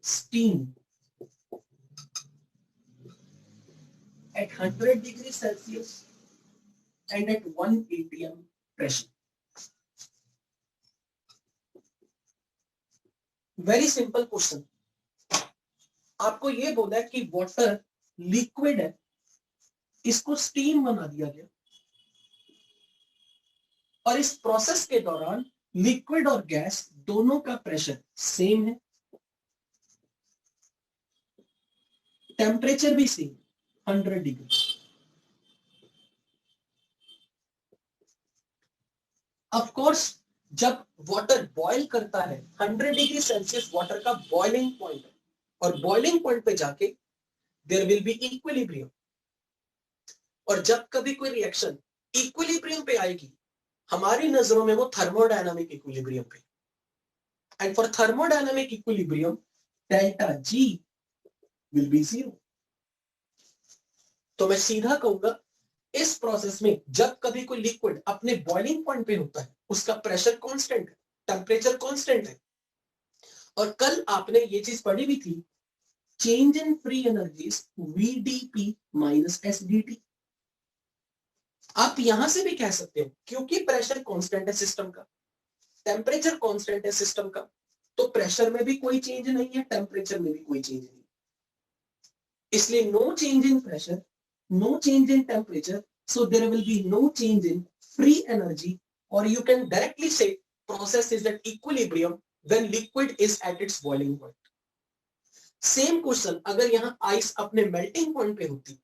steam at 100 degrees Celsius and at 1 atm pressure. Very simple question. आपको ये बोला है कि वाटर लिक्विड है, इसको स्टीम बना दिया गया और इस प्रोसेस के दौरान लिक्विड और गैस दोनों का प्रेशर सेम है, टेम्परेचर भी सेम 100 डिग्री. ऑफ कोर्स जब वाटर बॉईल करता है 100 डिग्री सेल्सियस वाटर का बॉइलिंग पॉइंट है और बॉइलिंग पॉइंट पे जाके देयर विल बी इक्विलिब्रियम. और जब कभी कोई रिएक्शन इक्विलिब्रियम पे आएगी हमारी नजरों में वो थर्मोडायनामिक इक्विलिब्रियम पे. And for thermodynamic equilibrium delta G will be 0. तो मैं सीधा कहूंगा इस प्रोसेस में जब कभी कोई लिक्विड अपने बॉइलिंग पॉइंट पे होता है उसका प्रेशर कांस्टेंट है, टेम्परेचर कांस्टेंट है. और कल आपने ये चीज पढ़ी भी थी, change in free energies VdP minus SdT. आप यहां से भी कह सकते हो क्योंकि प्रेशर कांस्टेंट है सिस्टम का, टेम्परेचर कांस्टेंट है सिस्टम का, तो प्रेशर में भी कोई चेंज नहीं है, टेम्परेचर में भी कोई चेंज नहीं. इसलिए no change in pressure, no change in temperature, so there will be no change in free energy, or you can directly say process is at equilibrium when liquid is at its boiling point. Same question अगर यहां ice अपने melting point पे होती,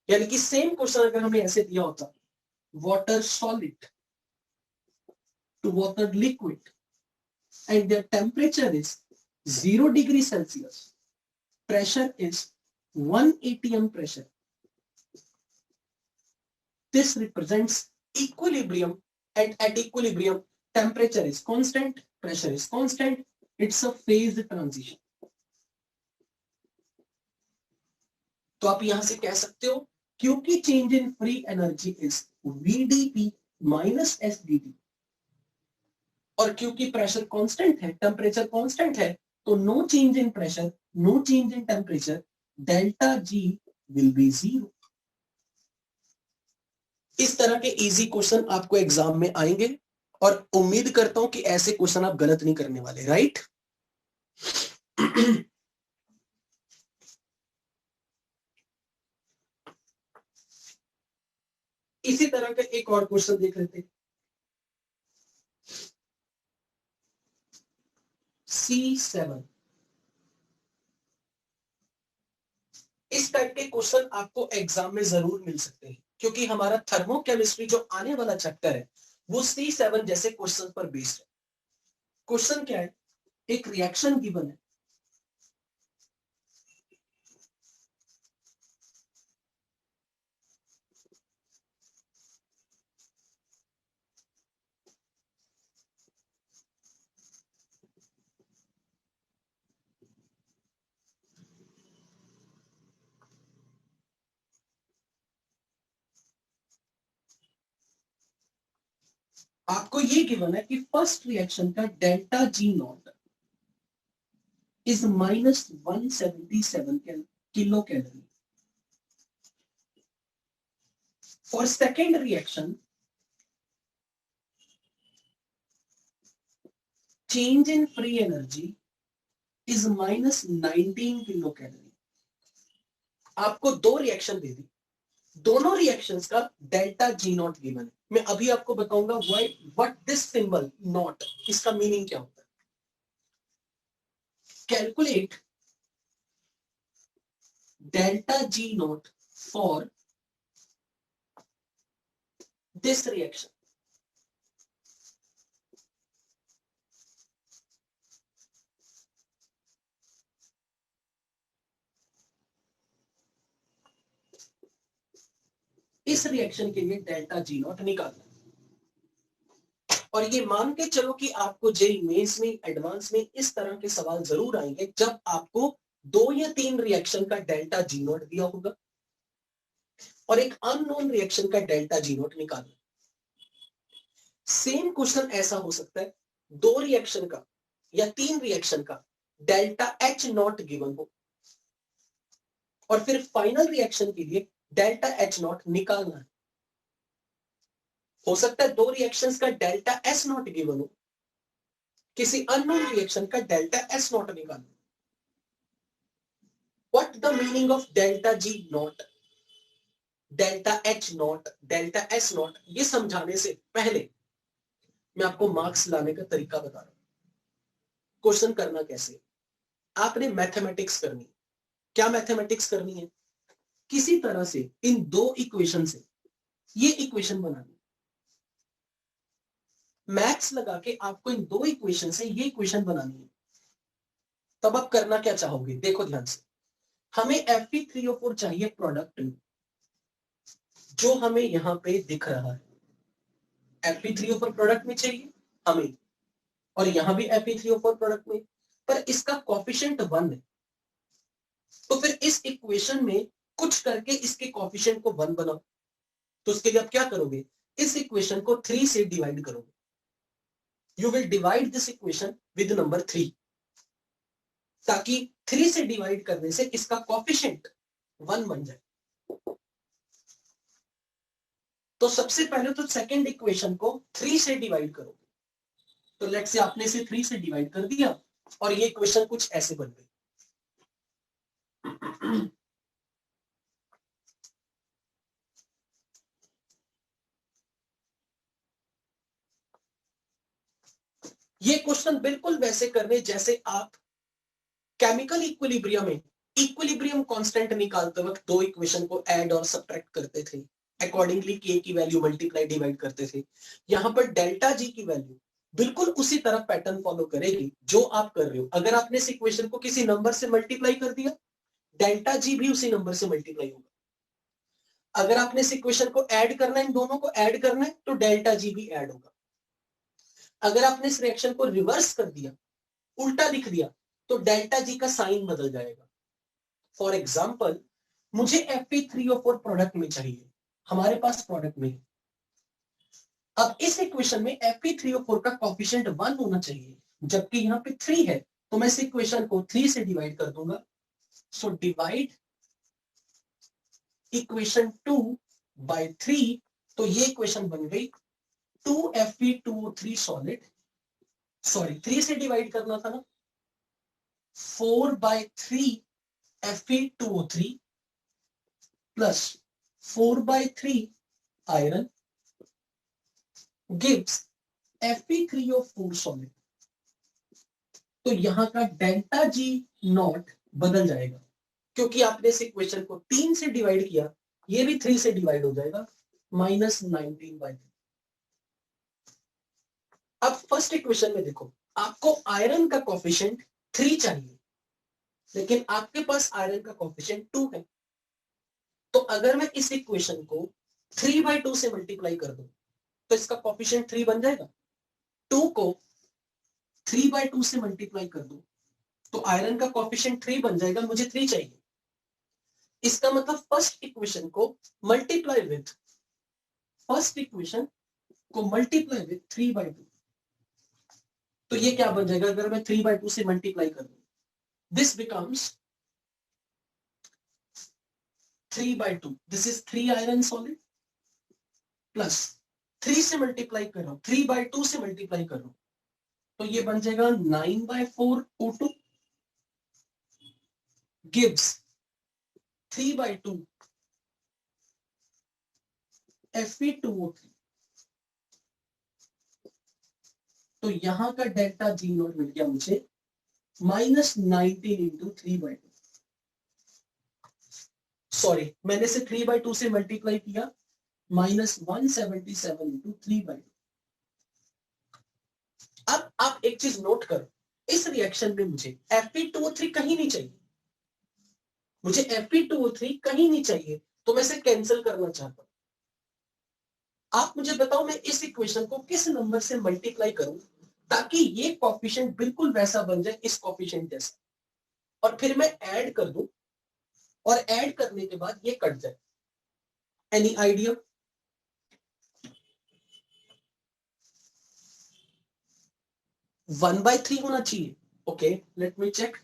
यानी कि same question अगर हमें ऐसे दिया होता, water solid to water liquid and their temperature is 0 degree Celsius, pressure is 1 atm pressure. This represents equilibrium, and at equilibrium temperature is constant, pressure is constant, it's a phase transition. तो आप यहां से कह सकते हो क्योंकि change in free energy is VdP minus SdT और क्योंकि प्रेशर कांस्टेंट है, टेम्परेचर कांस्टेंट है, तो no change in pressure, no change in temperature, delta G will be 0. इस तरह के इजी क्वेश्चन आपको एग्जाम में आएंगे और उम्मीद करता हूं कि ऐसे क्वेश्चन आप गलत नहीं करने वाले, राइट? इसी तरह का एक और क्वेश्चन देख लेते हैं. C7. इस टाइप के क्वेश्चन आपको एग्जाम में जरूर मिल सकते हैं क्योंकि हमारा थर्मोकेमिस्ट्री जो आने वाला चैप्टर है वो C7 जैसे क्वेश्चन पर बेस्ड है. क्वेश्चन क्या है, एक रिएक्शन गिवन है, आपको ये गिवन है कि फर्स्ट रिएक्शन का delta G0 is minus 177 kilo calorie. For second reaction change in free energy is minus 19 kilo calorie. आपको दो रिएक्शन दे दी, दोनों रिएक्शंस का डेल्टा G0 गिवन है. मैं अभी आपको बताऊंगा व्हाट दिस सिंबल नॉट, इसका मीनिंग क्या होता है. Calculate delta G0 for this reaction. इस रिएक्शन के लिए डेल्टा G0 निकालना. और ये मान के चलो कि आपको जेईई मेंस में, एडवांस में इस तरह के सवाल जरूर आएंगे जब आपको 2 या 3 रिएक्शन का डेल्टा G0 दिया होगा और एक अननोन रिएक्शन का डेल्टा G0 निकालना. सेम क्वेश्चन ऐसा हो सकता है 2 रिएक्शन का या 3 रिएक्शन का डेल्टा एच नॉट गिवन और फिर फाइनल रिएक्शन के लिए डेल्टा एच नॉट निकालना है। हो सकता है दो रिएक्शंस का डेल्टा एस नॉट गिवन हो, किसी अननोन रिएक्शन का डेल्टा एस नॉट निकालना। What the meaning of delta G not, delta H not, delta S not, ये समझाने से पहले मैं आपको मार्क्स लाने का तरीका बता रहा हूं। क्वेश्चन करना कैसे, आपने मैथमेटिक्स करनी। क्या मैथमेटिक्स करनी है? किसी तरह से इन दो इक्वेशन से ये इक्वेशन बनानी। मैथ्स लगा के आपको इन दो इक्वेशन से ये इक्वेशन बनानी है। तब आप करना क्या चाहोगे, देखो ध्यान से। हमें Fe3O4 चाहिए प्रोडक्ट, जो हमें यहां पे दिख रहा है। Fe3O4 प्रोडक्ट में चाहिए हमें, और यहां भी Fe3O4 प्रोडक्ट में, पर इसका कोफिशिएंट 1 है। तो फिर इस इक्वेशन में कुछ करके इसके कोफिशिएंट को 1 बनाओ। तो उसके लिए आप क्या करोगे, इस इक्वेशन को 3 से डिवाइड करोगे। You will divide this equation with number 3, ताकि 3 से डिवाइड करने से इसका कोफिशिएंट 1 बन जाए। तो सबसे पहले तो सेकंड इक्वेशन को 3 से डिवाइड करोगे। तो लेट्स से आपने इसे 3 से डिवाइड कर दिया और ये इक्वेशन कुछ ऐसे बन गई। ये क्वेश्चन बिल्कुल वैसे करने जैसे आप केमिकल इक्विलिब्रियम में इक्विलिब्रियम कांस्टेंट निकालते वक्त दो इक्वेशन को ऐड और सब्ट्रैक्ट करते थे, अकॉर्डिंगली के की वैल्यू मल्टीप्लाई डिवाइड करते थे। यहां पर डेल्टा जी की वैल्यू बिल्कुल उसी तरह पैटर्न फॉलो करेगी जो आप कर रहे हो। अगर आपने इस इक्वेशन को किसी नंबर से मल्टीप्लाई कर दिया, डेल्टा जी भी उसी नंबर से मल्टीप्लाई होगा। अगर आपने इस इक्वेशन को ऐड करना है, इन दोनों को ऐड करना है, तो डेल्टा जी भी ऐड होगा। अगर आपने इस रिएक्शन को रिवर्स कर दिया, उल्टा लिख दिया, तो डेल्टा जी का साइन बदल जाएगा। फॉर एग्जाम्पल, मुझे Fe3O4 प्रोडक्ट में चाहिए, हमारे पास प्रोडक्ट में। अब इस इक्वेशन में Fe3O4 का कोफिशिएंट 1 होना चाहिए, जबकि यहां पे 3 है, तो मैं इस इक्वेशन को 3 से डिवाइड कर दूंगा। सो डिवाइड इक्वेशन 2 बाय 3, तो ये इक्वेशन बन गई 2Fe2O3 सॉलिड, सॉरी 3 से डिवाइड करना था ना, 4/3 Fe2O3 plus 4/3 iron gives Fe3O4 solid. तो यहां का डेल्टा जी नॉट बदल जाएगा, क्योंकि आपने इस इक्वेशन को 3 से डिवाइड किया, ये भी 3 से डिवाइड हो जाएगा, -19/3। अब फर्स्ट इक्वेशन में देखो, आपको आयरन का कोफिशिएंट 3 चाहिए, लेकिन आपके पास आयरन का कोफिशिएंट 2 है। तो अगर मैं इस इक्वेशन को 3/2 से मल्टीप्लाई कर दूं, तो इसका कोफिशिएंट 3 बन जाएगा। 2 को 3/2 से मल्टीप्लाई कर दूं, तो आयरन का कोफिशिएंट 3 बन जाएगा, मुझे 3 चाहिए। इसका मतलब फर्स्ट इक्वेशन को मल्टीप्लाई विथ, फर्स्ट इक्वेशन को मल्टीप्लाई विथ 3/2, तो ये क्या बन जाएगा अगर मैं 3/2 से मल्टीप्लाई कर दूं, this becomes 3/2, this is 3 iron solid plus 3 से मल्टीप्लाई कर रहा हूं, 3/2 से मल्टीप्लाई कर रहा हूं, तो ये बन जाएगा 9/4 O2 गिव्स 3/2 Fe2O3। तो यहां का डेल्टा जी नॉट मिल गया मुझे -19 इंटू 3/2। सॉरी, मैंने से 3/2 से मल्टीप्लाई किया, -177 इंटू 3/2। अब आप एक चीज नोट करो, इस रिएक्शन में मुझे Fe2O3 कहीं नहीं चाहिए, मुझे Fe2O3 कहीं नहीं चाहिए, तो मैं इसे कैंसिल करना चाहता हूं। आप मुझे बताओ मैं इस इक्वेशन को किस नंबर से मल्टीप्लाई करूं ताकि ये कोफिशिएंट बिल्कुल वैसा बन जाए इस कोफिशिएंट जैसा, और फिर मैं ऐड कर दूं, और ऐड करने के बाद ये कट जाए। Any idea? 1/3 होना चाहिए। Okay let me check.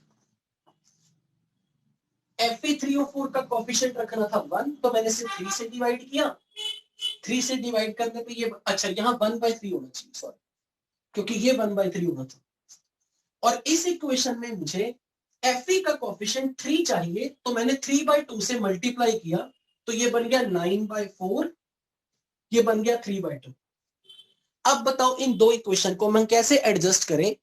Fe3O4 का कोफिशिएंट रखना था 1, तो मैंने सिर्फ 3 से डिवाइड किया। 3 से डिवाइड करने पे ये अच्छा यहाँ 1/3 होना चाहिए, सॉरी, क्योंकि ये 1/3 होना था। और इस इक्वेशन में मुझे Fe का कोफिशिएंट 3 चाहिए, तो मैंने 3/2 से मल्टीप्लाई किया, तो ये बन गया 9/4, ये बन गया 3/2। अब बताओ इन दो इक्वेशन को हम कैसे एडजस्ट करें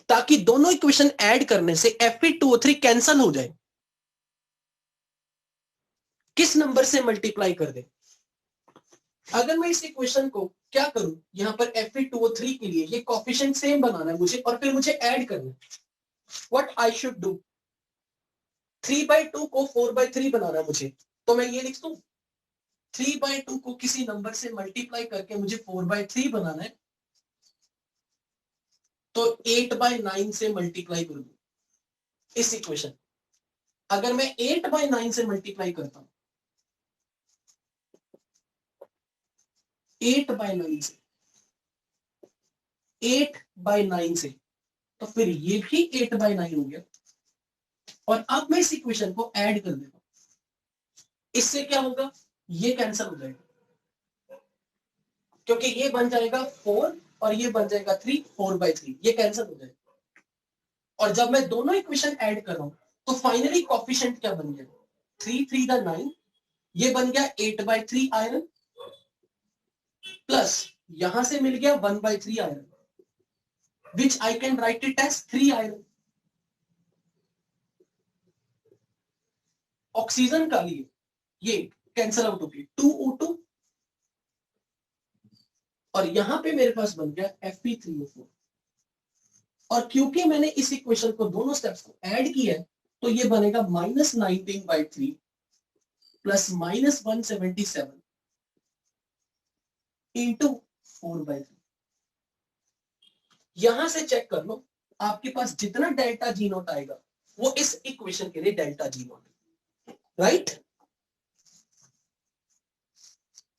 ताकि दोनों इक्वेशन ऐड करने से Fe2O3 कैंसल हो जाए। किस नंबर से मल्टीप्लाई कर दे? अगर मैं इस इक्वेशन को क्या करूं, यहां पर Fe2O3 के लिए ये कोफिशिएंट सेम बनाना है मुझे, और फिर मुझे ऐड करना है। What I should do? 3/2 को 4/3 बनाना है मुझे, तो मैं ये लिख दूं 3/2 को किसी नंबर से मल्टीप्लाई करके मुझे 4/3 बनाना है, तो 8/9 से मल्टीप्लाई कर दूं इस इक्वेशन। अगर मैं 8/9 से मल्टीप्लाई करता हूं, 8/9 से 8/9 से, तो फिर ये भी 8/9 हो गया। और अब मैं इस इक्वेशन को ऐड कर देता हूं, इससे क्या होगा, ये कैंसिल हो जाएगा, क्योंकि ये बन जाएगा 4 और ये बन जाएगा 3, 4/3, ये कैंसिल हो जाएगा। और जब मैं दोनों इक्वेशन ऐड कर रहा हूं, तो फाइनली कोफिशिएंट क्या बन गया, 3 3 9, ये बन गया 8/3 आयरन, प्लस यहां से मिल गया 1/3 iron, which I can write it as 3 iron. Oxygen का लिए ये कैंसल आउट होगी 2O2, और यहां पे मेरे पास बन गया Fe3O4। और क्योंकि मैंने इस इक्वेशन को दोनों स्टेप्स को ऐड किया है, तो ये बनेगा -19/3 प्लस -177 इंटू 4/3। यहां से चेक कर लो, आपके पास जितना डेल्टा जी नॉट आएगा वो इस इक्वेशन के लिए delta G naught, right?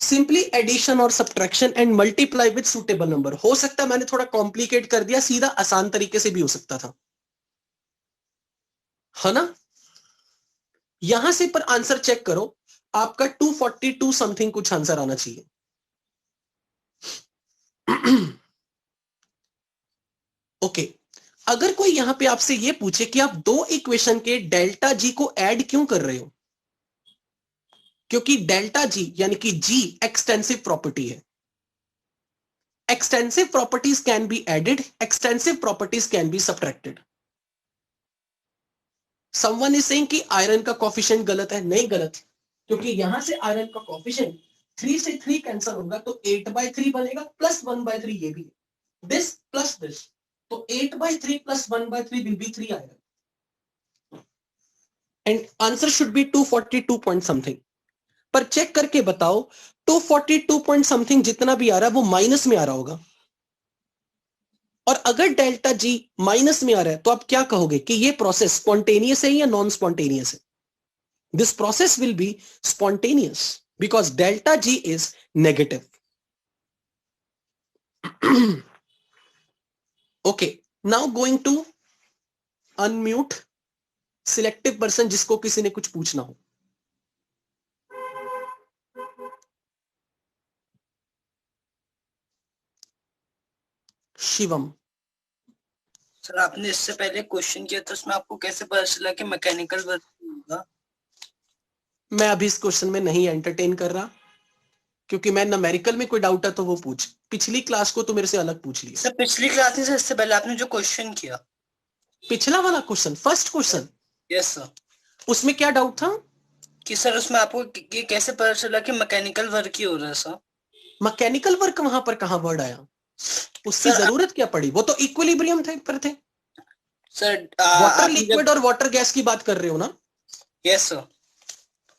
Simply addition और subtraction and multiply with suitable number. हो सकता है मैंने थोड़ा कॉम्प्लिकेट कर दिया, सीधा आसान तरीके से भी हो सकता था, है ना? यहां से पर आंसर चेक करो, आपका 242 समथिंग कुछ आंसर आना चाहिए। ओके अगर कोई यहां पे आपसे ये पूछे कि आप दो इक्वेशन के डेल्टा जी को ऐड क्यों कर रहे हो, क्योंकि डेल्टा जी यानी कि जी एक्सटेंसिव प्रॉपर्टी है। Extensive properties can be added, extensive properties can be subtracted. Someone is saying कि आयरन का कोफिशिएंट गलत है, नहीं गलत, क्योंकि यहां से आयरन का कोफिशिएंट 3 से 3 कैंसिल होगा, तो 8/3 बनेगा, प्लस 1/3 ये भी, दिस प्लस दिस, तो 8/3 plus 1/3 will be 3 iron, and answer should be 242 point something. पर चेक करके बताओ 242 पॉइंट समथिंग जितना भी आ रहा है वो माइनस में आ रहा होगा, और अगर डेल्टा जी माइनस में आ रहा है तो आप क्या कहोगे कि ये प्रोसेस स्पॉन्टेनियस है या नॉन स्पॉन्टेनियस है? This process will be spontaneous because delta G is negative. Okay, now going to unmute selective person जिसको किसी ने कुछ पूछना हो। शिवम। सर आपने इससे पहले क्वेश्चन किया था, उसमें आपको कैसे पता चला कि मैकेनिकल वर्क होगा? मैं अभी इस क्वेश्चन में नहीं एंटरटेन कर रहा, क्योंकि मैं न्यूमेरिकल में कोई डाउट है तो वो पूछ, पिछली क्लास को तो मेरे से अलग पूछ लिया। सर पिछली क्लास में, इससे पहले आपने जो क्वेश्चन किया, पिछला वाला question, first question, yes sir, उसमें क्या डाउट था कि सर उसमें आपको ये कैसे पता चला कि मैकेनिकल वर्क ही हो रहा है? सर मैकेनिकल वर्क वहां पर कहां वर्ड आया, उसकी जरूरत क्या पड़ी? वो तो इक्विलिब्रियम थे पर थे सर। वाटर लिक्विड और वाटर गैस की बात कर रहे हो ना? Yes sir.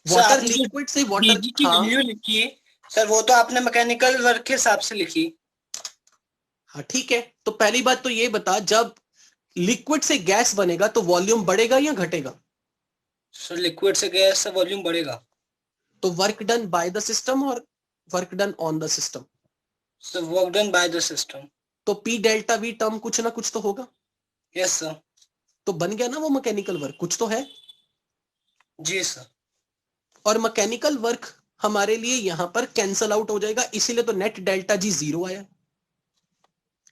वाटर लिक्विड से वाटर की वैल्यू लिखी सर, वो तो आपने मैकेनिकल वर्क के हिसाब से लिखी। हाँ ठीक है, तो पहली बात तो ये बता, जब लिक्विड से गैस बनेगा तो वॉल्यूम बढ़ेगा या घटेगा? सर लिक्विड से गैस से वॉल्यूम बढ़ेगा। तो work done by the system और work done on the system? Sir work done by the system. तो पी डेल्टा वी टर्म कुछ ना कुछ तो होगा। Yes sir. तो बन गया ना वो मैकेनिकल वर्क, कुछ तो है। जी सर। और मैकेनिकल वर्क हमारे लिए यहां पर कैंसल आउट हो जाएगा, इसीलिए तो नेट डेल्टा जी 0 आया।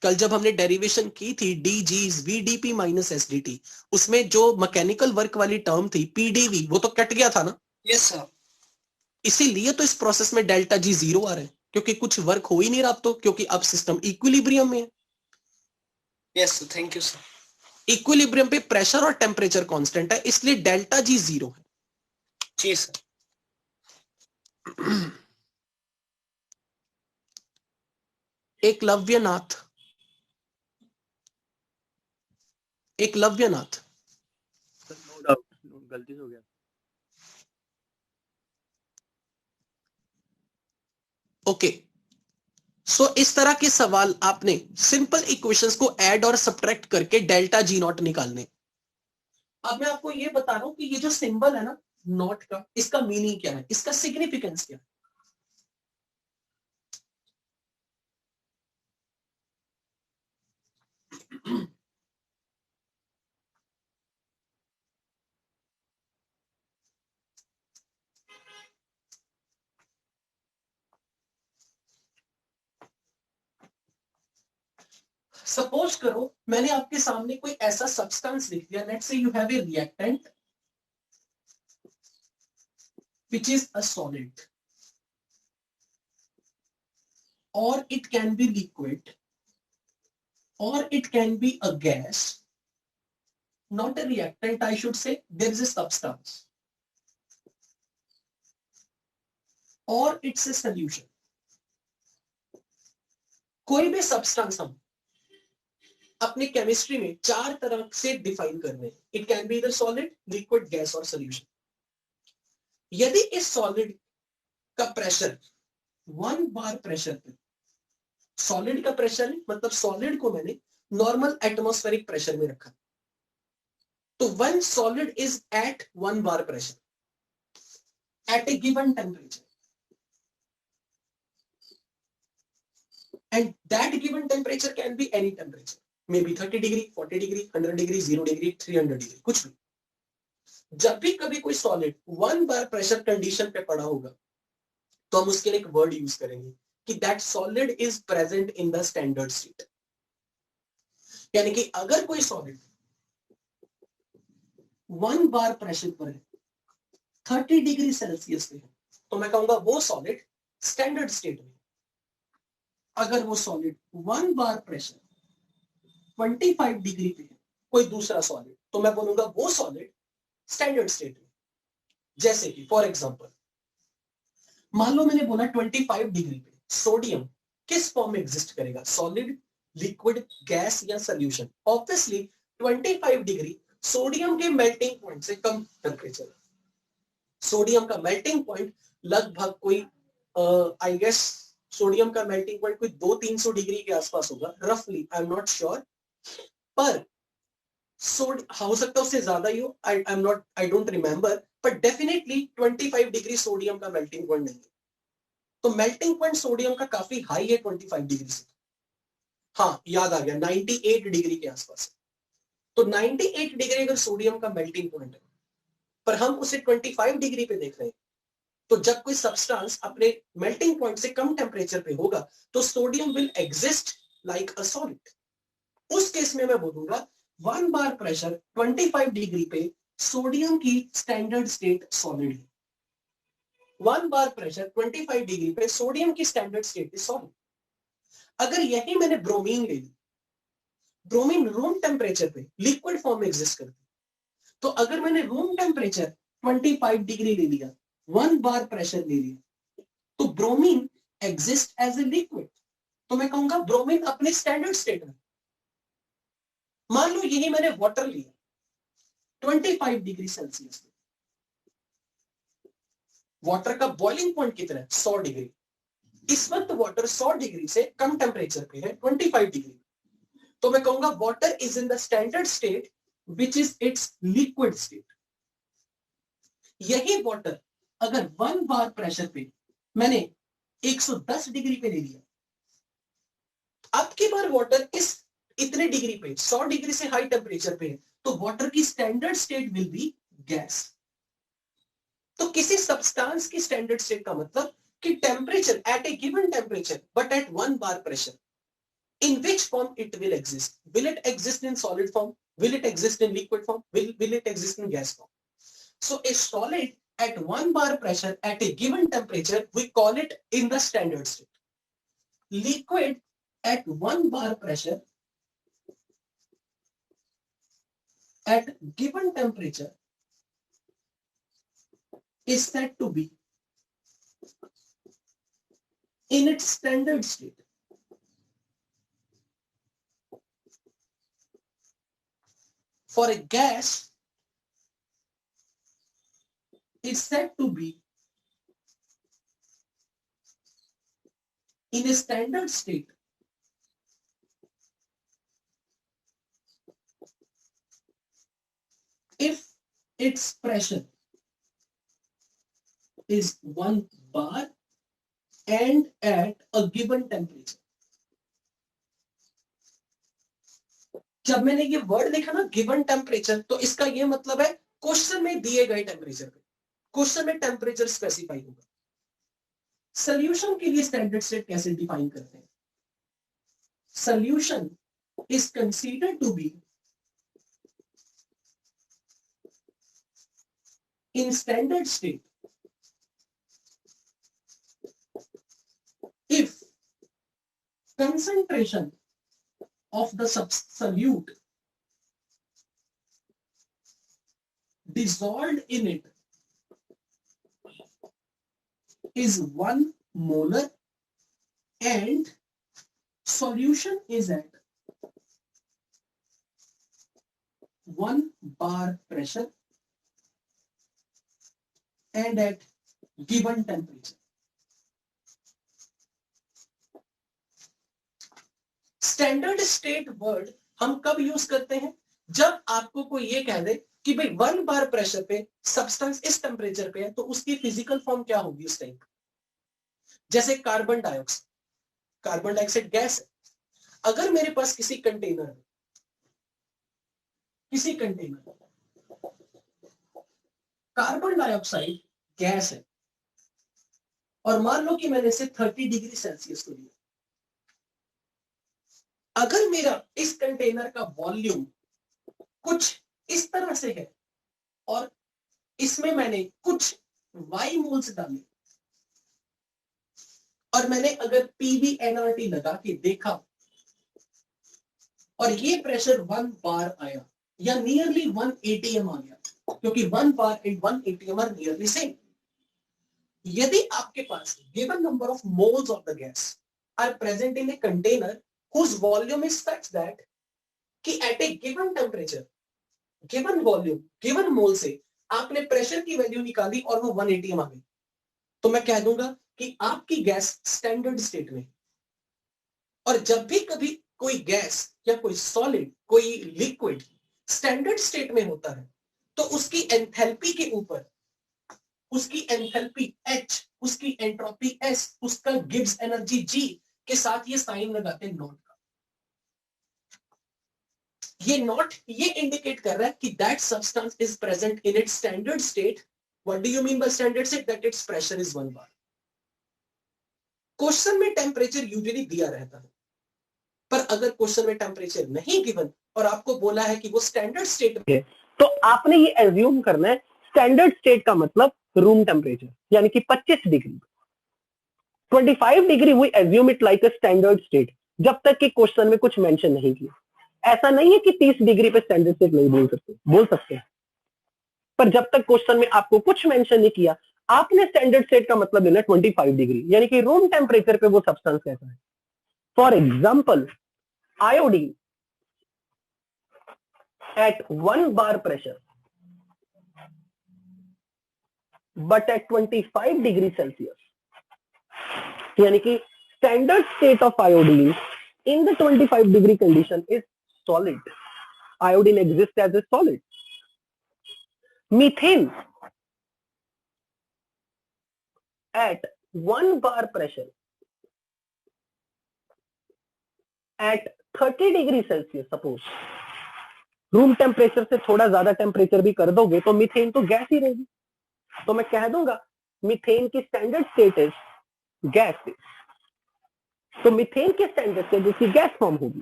कल जब हमने डेरिवेशन की थी D G VDP minus SDT, उसमें जो मैकेनिकल वर्क वाली टर्म थी पीडीवी, वो तो कट गया था ना। Yes sir. इसीलिए तो इस प्रोसेस में डेल्टा जी 0 आ रहा है, क्योंकि कुछ वर्क हो ही नहीं रहा अब तो, क्योंकि अब सिस्टम इक्विलिब्रियम में है। Yes sir, thank you sir. Equilibrium पे प्रेशर और टेम्परेचर कांस्टेंट है, इसलिए डेल्टा जी 0 है। जी सर। एकलव्यनाथ, एकलव्यनाथ, नो डाउट, गलती से हो गया। ओके। सो इस तरह के सवाल आपने सिंपल इक्वेशंस को ऐड और सब्ट्रैक्ट करके डेल्टा जी नॉट निकालने। अब मैं आपको ये बता रहा हूं कि ये जो सिंबल है ना नॉट का, इसका मीनिंग क्या है, इसका सिग्निफिकेंस क्या है। सपोज करो मैंने आपके सामने कोई ऐसा सब्सटेंस लिख दिया, let's say you have a reactant which is a solid or it can be liquid or it can be a gas, not a reactant, I should say. There is a substance or it's a solution. कोई भी substance हम अपनी chemistry में 4 तरह से define कर रहे हैं। It can be the solid, liquid, gas और सॉल्यूशन। यदि इस सॉलिड का प्रेशर 1 बार प्रेशर पे, सॉलिड का प्रेशर मतलब सॉलिड को मैंने नॉर्मल एटमॉस्फेरिक प्रेशर में रखा, तो when solid is at 1 bar pressure at a given temperature and that given temperature can be any temperature, maybe 30 degree, 40 degree, 100 degree, 0 degree, 300 degree, कुछ भी। जब भी कभी कोई सॉलिड 1 बार प्रेशर कंडीशन पे पड़ा होगा तो हम उसके लिए एक वर्ड यूज करेंगे कि that solid is present in the standard state. यानी कि अगर कोई सॉलिड 1 बार प्रेशर पर है, 30 डिग्री सेल्सियस पे है, तो मैं कहूंगा वो सॉलिड स्टैंडर्ड स्टेट में। अगर वो सॉलिड 1 बार प्रेशर 25 डिग्री पे है, कोई दूसरा सॉलिड, तो मैं बोलूंगा वो सॉलिड स्टैंडर्ड स्टेट में। जैसे कि फॉर एग्जांपल मान लो मैंने बोला 25 डिग्री पे सोडियम किस फॉर्म में एग्जिस्ट करेगा, सॉलिड, लिक्विड, गैस या सॉल्यूशन। ऑब्वियसली 25 डिग्री सोडियम के मेल्टिंग पॉइंट से कम टेम्परेचर। सोडियम का मेल्टिंग पॉइंट लगभग कोई आई गेस सोडियम का मेल्टिंग पॉइंट कोई 200-300 डिग्री के आसपास होगा रफली, आई एम नॉट श्योर, पर हो सकता है उससे ज्यादा ही हो, I don't remember, but definitely 25 degree sodium का मेल्टिंग पॉइंट नहीं है। तो मेल्टिंग पॉइंट सोडियम का काफी हाई है 25 डिग्री से। हाँ याद आ गया, 98 डिग्री के आसपास। तो 98 डिग्री अगर सोडियम का मेल्टिंग पॉइंट है, पर हम उसे 25 डिग्री पे देख रहे हैं, तो जब कोई सब्सटेंस अपने मेल्टिंग पॉइंट से कम टेम्परेचर पे होगा तो sodium will exist like a solid. उस केस में मैं बोलूंगा 1 बार प्रेशर 25 डिग्री पे सोडियम की स्टैंडर्ड स्टेट सॉलिड है। 1 बार प्रेशर 25 डिग्री पे सोडियम की स्टैंडर्ड स्टेट इज सॉलिड। अगर यही मैंने ब्रोमीन ले ली, ब्रोमीन रूम टेम्परेचर पे लिक्विड फॉर्म में एग्जिस्ट करती, तो अगर मैंने रूम टेम्परेचर 25 डिग्री ले लिया, 1 बार प्रेशर ले लिया, तो bromine exist as a liquid, तो मैं कहूंगा ब्रोमीन अपने स्टैंडर्ड स्टेट में। मान लो यही मैंने वाटर लिया 25 डिग्री सेल्सियस में, वाटर का बॉइलिंग पॉइंट कितना है 100 डिग्री, इस वक्त वाटर 100 डिग्री से कम टेम्परेचर पे है 25 डिग्री, तो मैं कहूंगा water is in the standard state which is it's liquid state. यही वाटर अगर 1 बार प्रेशर पे मैंने 110 डिग्री पे ले लिया, अब की बार वाटर इस इतने डिग्री पे 100 डिग्री से हाई टेम्परेचर पे है, तो वाटर की standard state will be gas. तो किसी सब्सटेंस की स्टैंडर्ड स्टेट का मतलब कि temperature at a given temperature but at 1 bar pressure, in which form it will exist? Will it exist in solid form? Will it exist in liquid form? Will it exist in gas form? So a solid at 1 bar pressure at a given temperature, we call it in the standard state. Liquid at 1 bar pressure at given temperature is said to be in its standard state. For a gas, is said to be in a standard state if its pressure is 1 bar and at a given temperature. जब मैंने ये word लिखा ना given temperature, तो इसका ये मतलब है क्वेश्चन में दिए गए टेम्परेचर पे, क्वेश्चन में टेम्परेचर स्पेसिफाई होगा। सॉल्यूशन के लिए स्टैंडर्ड स्टेट कैसे डिफाइन करते हैं? Solution is considered to be in standard state if concentration of the solute dissolved in it is 1 molar and solution is at 1 bar pressure and at given temperature. Standard state word हम कब use करते हैं? जब आपको कोई ये कह दे कि भाई 1 बार प्रेशर पे सब्सटेंस इस टेम्परेचर पे है, तो उसकी फिजिकल फॉर्म क्या होगी उस टाइम? जैसे carbon dioxide, carbon dioxide gas है। अगर मेरे पास किसी कंटेनर कार्बन डाइऑक्साइड गैस है और मान लो कि मैंने इसे 30 डिग्री सेल्सियस को लिया, अगर मेरा इस कंटेनर का वॉल्यूम कुछ इस तरह से है और इसमें मैंने कुछ वाई मोल्स डाले और मैंने अगर PbNRT लगा के देखा और ये प्रेशर 1 बार आया या नियरली 1 atm आ गया, क्योंकि 1 bar and 1 atm are nearly same. यदि आपके पास given number of moles of the gas are present in a container whose volume is such that कि at a given temperature, given volume, given mole से आपने pressure की value निकाली और वो 1 atm आ गई, तो मैं कह दूंगा कि आपकी गैस स्टैंडर्ड स्टेट में। और जब भी कभी कोई गैस या कोई सॉलिड, कोई लिक्विड स्टैंडर्ड स्टेट में होता है, तो उसकी एंथैल्पी के ऊपर उसकी एंथैल्पी H, उसकी एंट्रोपी S, उसका गिब्स एनर्जी G के साथ ये साइन लगाते हैं नॉट का। ये नॉट ये इंडिकेट कर रहा है कि that substance is present in its standard state. What do you mean by standard state? That it's pressure is 1 bar. Question में टेम्परेचर यूजुअली दिया रहता है, पर अगर क्वेश्चन में टेम्परेचर नहीं गिवन और आपको बोला है कि वो स्टैंडर्ड स्टेट में है, तो आपने ये एज्यूम करना है स्टैंडर्ड स्टेट का मतलब रूम टेम्परेचर, यानी कि 25 degree. 25 degree we assume it like a standard state, जब तक कि क्वेश्चन में कुछ मेंशन नहीं किया। ऐसा नहीं है कि 30 डिग्री पे स्टैंडर्ड स्टेट नहीं बोल सकते हैं, पर जब तक क्वेश्चन में आपको कुछ मेंशन नहीं किया, आपने स्टैंडर्ड स्टेट का मतलब लेना 25 डिग्री, यानी कि रूम टेम्परेचर पे वो सब्सटेंस कैसा है। For example, iodine at 1 bar pressure but at 25 degree Celsius, यानी कि standard state of iodine in the 25 degree condition is solid. Iodine exists as a solid. Methane at 1 bar pressure at 30 degree Celsius, suppose room temperature से थोड़ा ज्यादा temperature भी कर दोगे तो methane तो गैस ही रहेगी। तो मैं कह दूंगा मीथेन की स्टैंडर्ड स्टेट इज गैस। तो मीथेन के स्टैंडर्ड स्टेट जिसकी गैस फॉर्म होगी।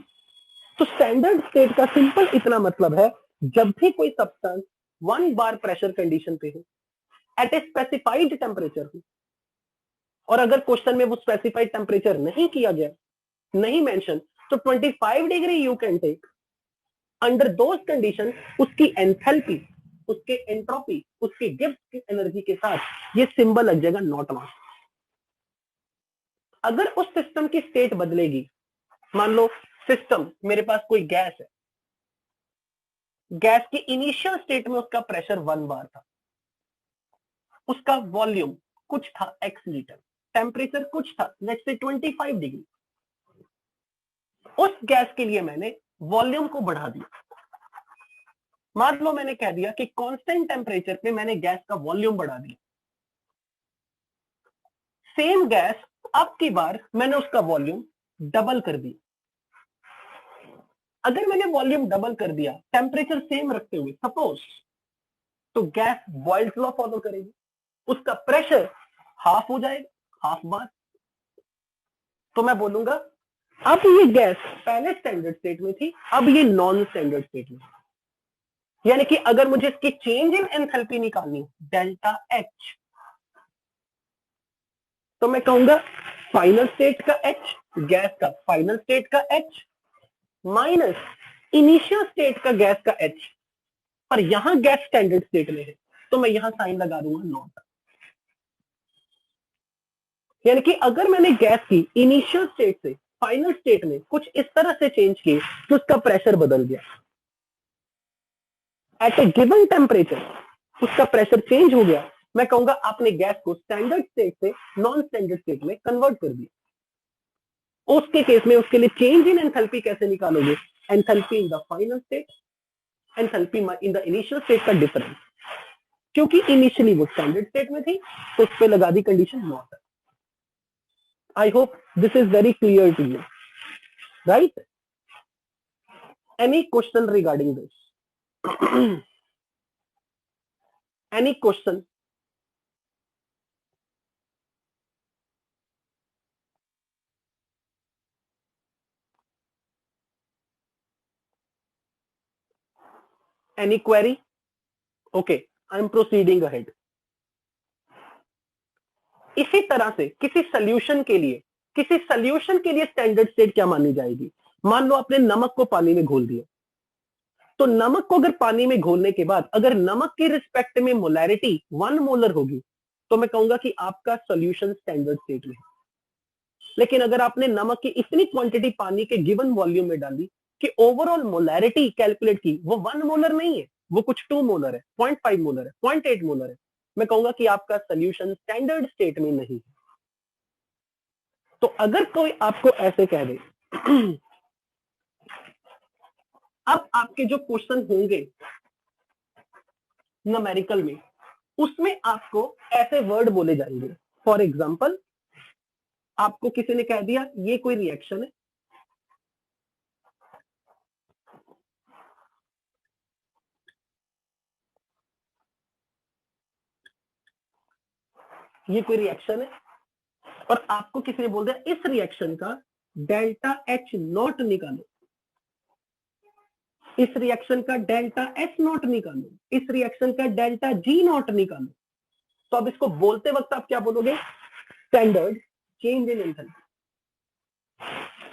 तो स्टैंडर्ड स्टेट का सिंपल इतना मतलब है, जब भी कोई सब्सटेंस 1 बार प्रेशर कंडीशन पे हो, एट ए स्पेसिफाइड टेम्परेचर हो, और अगर क्वेश्चन में वो स्पेसिफाइड टेम्परेचर नहीं किया गया, नहीं मेंशन, तो 25 degree you can take. Under those condition उसकी एंथैल्पी, उसके एंट्रोपी, उसकी गिब्स की एनर्जी के साथ ये सिंबल लग जाएगा नॉट मास। अगर उस सिस्टम की स्टेट बदलेगी, मान लो सिस्टम, मेरे पास कोई गैस है, गैस की इनिशियल स्टेट में उसका प्रेशर 1 बार था, उसका वॉल्यूम कुछ था x लीटर, टेम्परेचर कुछ था लेट्स से 25 डिग्री। उस गैस के लिए मैंने वॉल्यूम को बढ़ा दिया। मान लो मैंने कह दिया कि कांस्टेंट टेम्परेचर पे मैंने गैस का वॉल्यूम बढ़ा दिया। सेम गैस, अब की बार मैंने उसका वॉल्यूम डबल कर दिया। अगर मैंने वॉल्यूम डबल कर दिया टेम्परेचर सेम रखते हुए सपोज, तो गैस बॉयल्स लॉ फॉलो करेगी, उसका प्रेशर हाफ हो जाएगा, हाफ बार। तो मैं बोलूंगा अब ये गैस पहले स्टैंडर्ड स्टेट में थी, अब ये नॉन स्टैंडर्ड स्टेट में। यानी कि अगर मुझे इसकी चेंज इन एंथैल्पी निकालनी डेल्टा एच, तो मैं कहूंगा फाइनल स्टेट का एच, गैस का फाइनल स्टेट का एच माइनस इनिशियल स्टेट का गैस का एच। पर यहां गैस स्टैंडर्ड स्टेट में है तो मैं यहां साइन लगा दूंगा नॉट। यानी कि अगर मैंने गैस की इनिशियल स्टेट से फाइनल स्टेट में कुछ इस तरह से चेंज किए तो उसका प्रेशर बदल गया, एट ए गिवन टेम्परेचर उसका प्रेशर चेंज हो गया, मैं कहूंगा आपने गैस को स्टैंडर्ड स्टेट से नॉन स्टैंडर्ड स्टेट में कन्वर्ट कर दिया। उसके केस में उसके लिए चेंज इन एंथैल्पी कैसे निकालोगे? Enthalpy in the final state, enthalpy in the initial state का डिफरेंस। क्योंकि इनिशियली वो स्टैंडर्ड स्टेट में थी तो उस पर लगा दी condition naught. I hope this is very clear to you, right? Any question regarding this? Any question? Any query? Okay, I am proceeding ahead. इसी तरह से किसी सॉल्यूशन के लिए स्टैंडर्ड स्टेट क्या मानी जाएगी? मान लो आपने नमक को पानी में घोल दिया, तो नमक को अगर पानी में घोलने के बाद अगर नमक के रिस्पेक्ट में मोलैरिटी 1 मोलर होगी तो मैं कहूंगा कि आपका सॉल्यूशन स्टैंडर्ड स्टेट में है। लेकिन अगर आपने नमक की इतनी क्वांटिटी पानी के गिवन वॉल्यूम में डाली कि ओवरऑल मोलैरिटी कैलकुलेट की वो 1 मोलर नहीं है, वो कुछ 2 मोलर है, 0.5 मोलर है, 0.8 मोलर है, मैं कहूंगा कि आपका सॉल्यूशन स्टैंडर्ड स्टेट में नहीं है। तो अगर कोई आपको ऐसे कह दे, अब आपके जो क्वेश्चन होंगे न्यूमेरिकल में, उसमें आपको ऐसे वर्ड बोले जाएंगे। फॉर एग्जांपल, आपको किसी ने कह दिया ये कोई रिएक्शन है, ये कोई रिएक्शन है, और आपको किसी ने बोल दिया इस रिएक्शन का डेल्टा एच नॉट निकालो, इस रिएक्शन का डेल्टा एच नॉट निकालो, इस रिएक्शन का डेल्टा जी नॉट निकालो। तो अब इसको बोलते वक्त आप क्या बोलोगे? Standard change in enthalpy,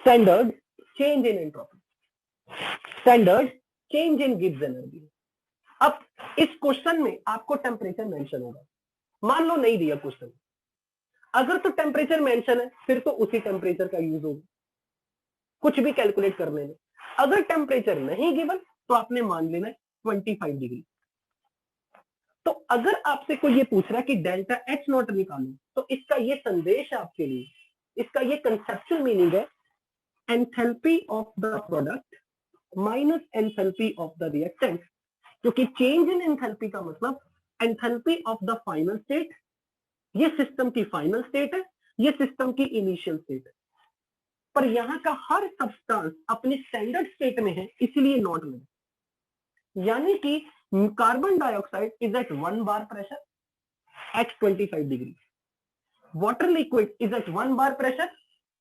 standard change in entropy, standard change in Gibbs energy. अब इस क्वेश्चन में आपको टेम्परेचर मेंशन होगा। मान लो नहीं दिया क्वेश्चन, अगर तो टेम्परेचर मेंशन है फिर तो उसी टेम्परेचर का यूज होगा कुछ भी कैलकुलेट करने में। अगर टेम्परेचर नहीं गिवन तो आपने मान लेना 25 डिग्री। तो अगर आपसे कोई ये पूछ रहा है कि डेल्टा एच नॉट निकालो, तो इसका ये संदेश है आपके लिए, इसका ये कंसेप्चुअल मीनिंग है enthalpy of the product minus enthalpy of the reactant. क्योंकि चेंज इन एंथैल्पी का मतलब enthalpy of the final state, ये सिस्टम की फाइनल स्टेट है, ये सिस्टम की इनिशियल स्टेट है। पर यहाँ का हर सब्सटेंस अपने स्टैंडर्ड स्टेट में है, इसलिए नॉट में। यानी कि carbon dioxide is at 1 bar pressure at 25 degree. Water liquid is at 1 bar pressure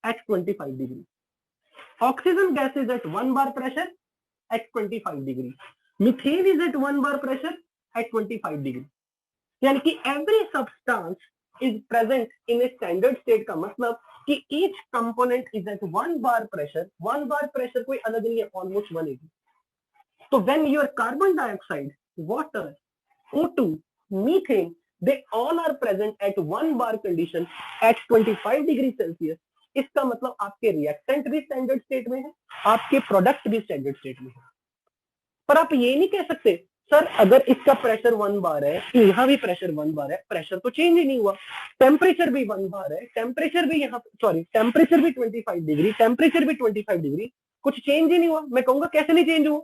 at 25 degree. Oxygen gas is at 1 bar pressure at 25 degree. Methane is at 1 bar pressure at 25 degree. यानी कि every substance is present in a standard state का मतलब कि each component is at 1 bar pressure. 1 bar pressure कोई अलग नहीं है, almost 180. So when your carbon dioxide, water, O2, methane, they all are present at 1 bar condition at 25 degree Celsius. इसका मतलब आपके रिएक्टेंट भी स्टैंडर्ड स्टेट में है, आपके प्रोडक्ट भी स्टैंडर्ड स्टेट में है। पर आप ये नहीं कह सकते सर अगर इसका प्रेशर 1 बार है, यहाँ भी प्रेशर 1 बार है, प्रेशर तो चेंज ही नहीं हुआ, टेम्परेचर भी 1 बार है, टेम्परेचर भी यहाँ टेम्परेचर भी 25 डिग्री, टेम्परेचर भी 25 डिग्री, कुछ चेंज ही नहीं हुआ। मैं कहूंगा कैसे नहीं चेंज हुआ?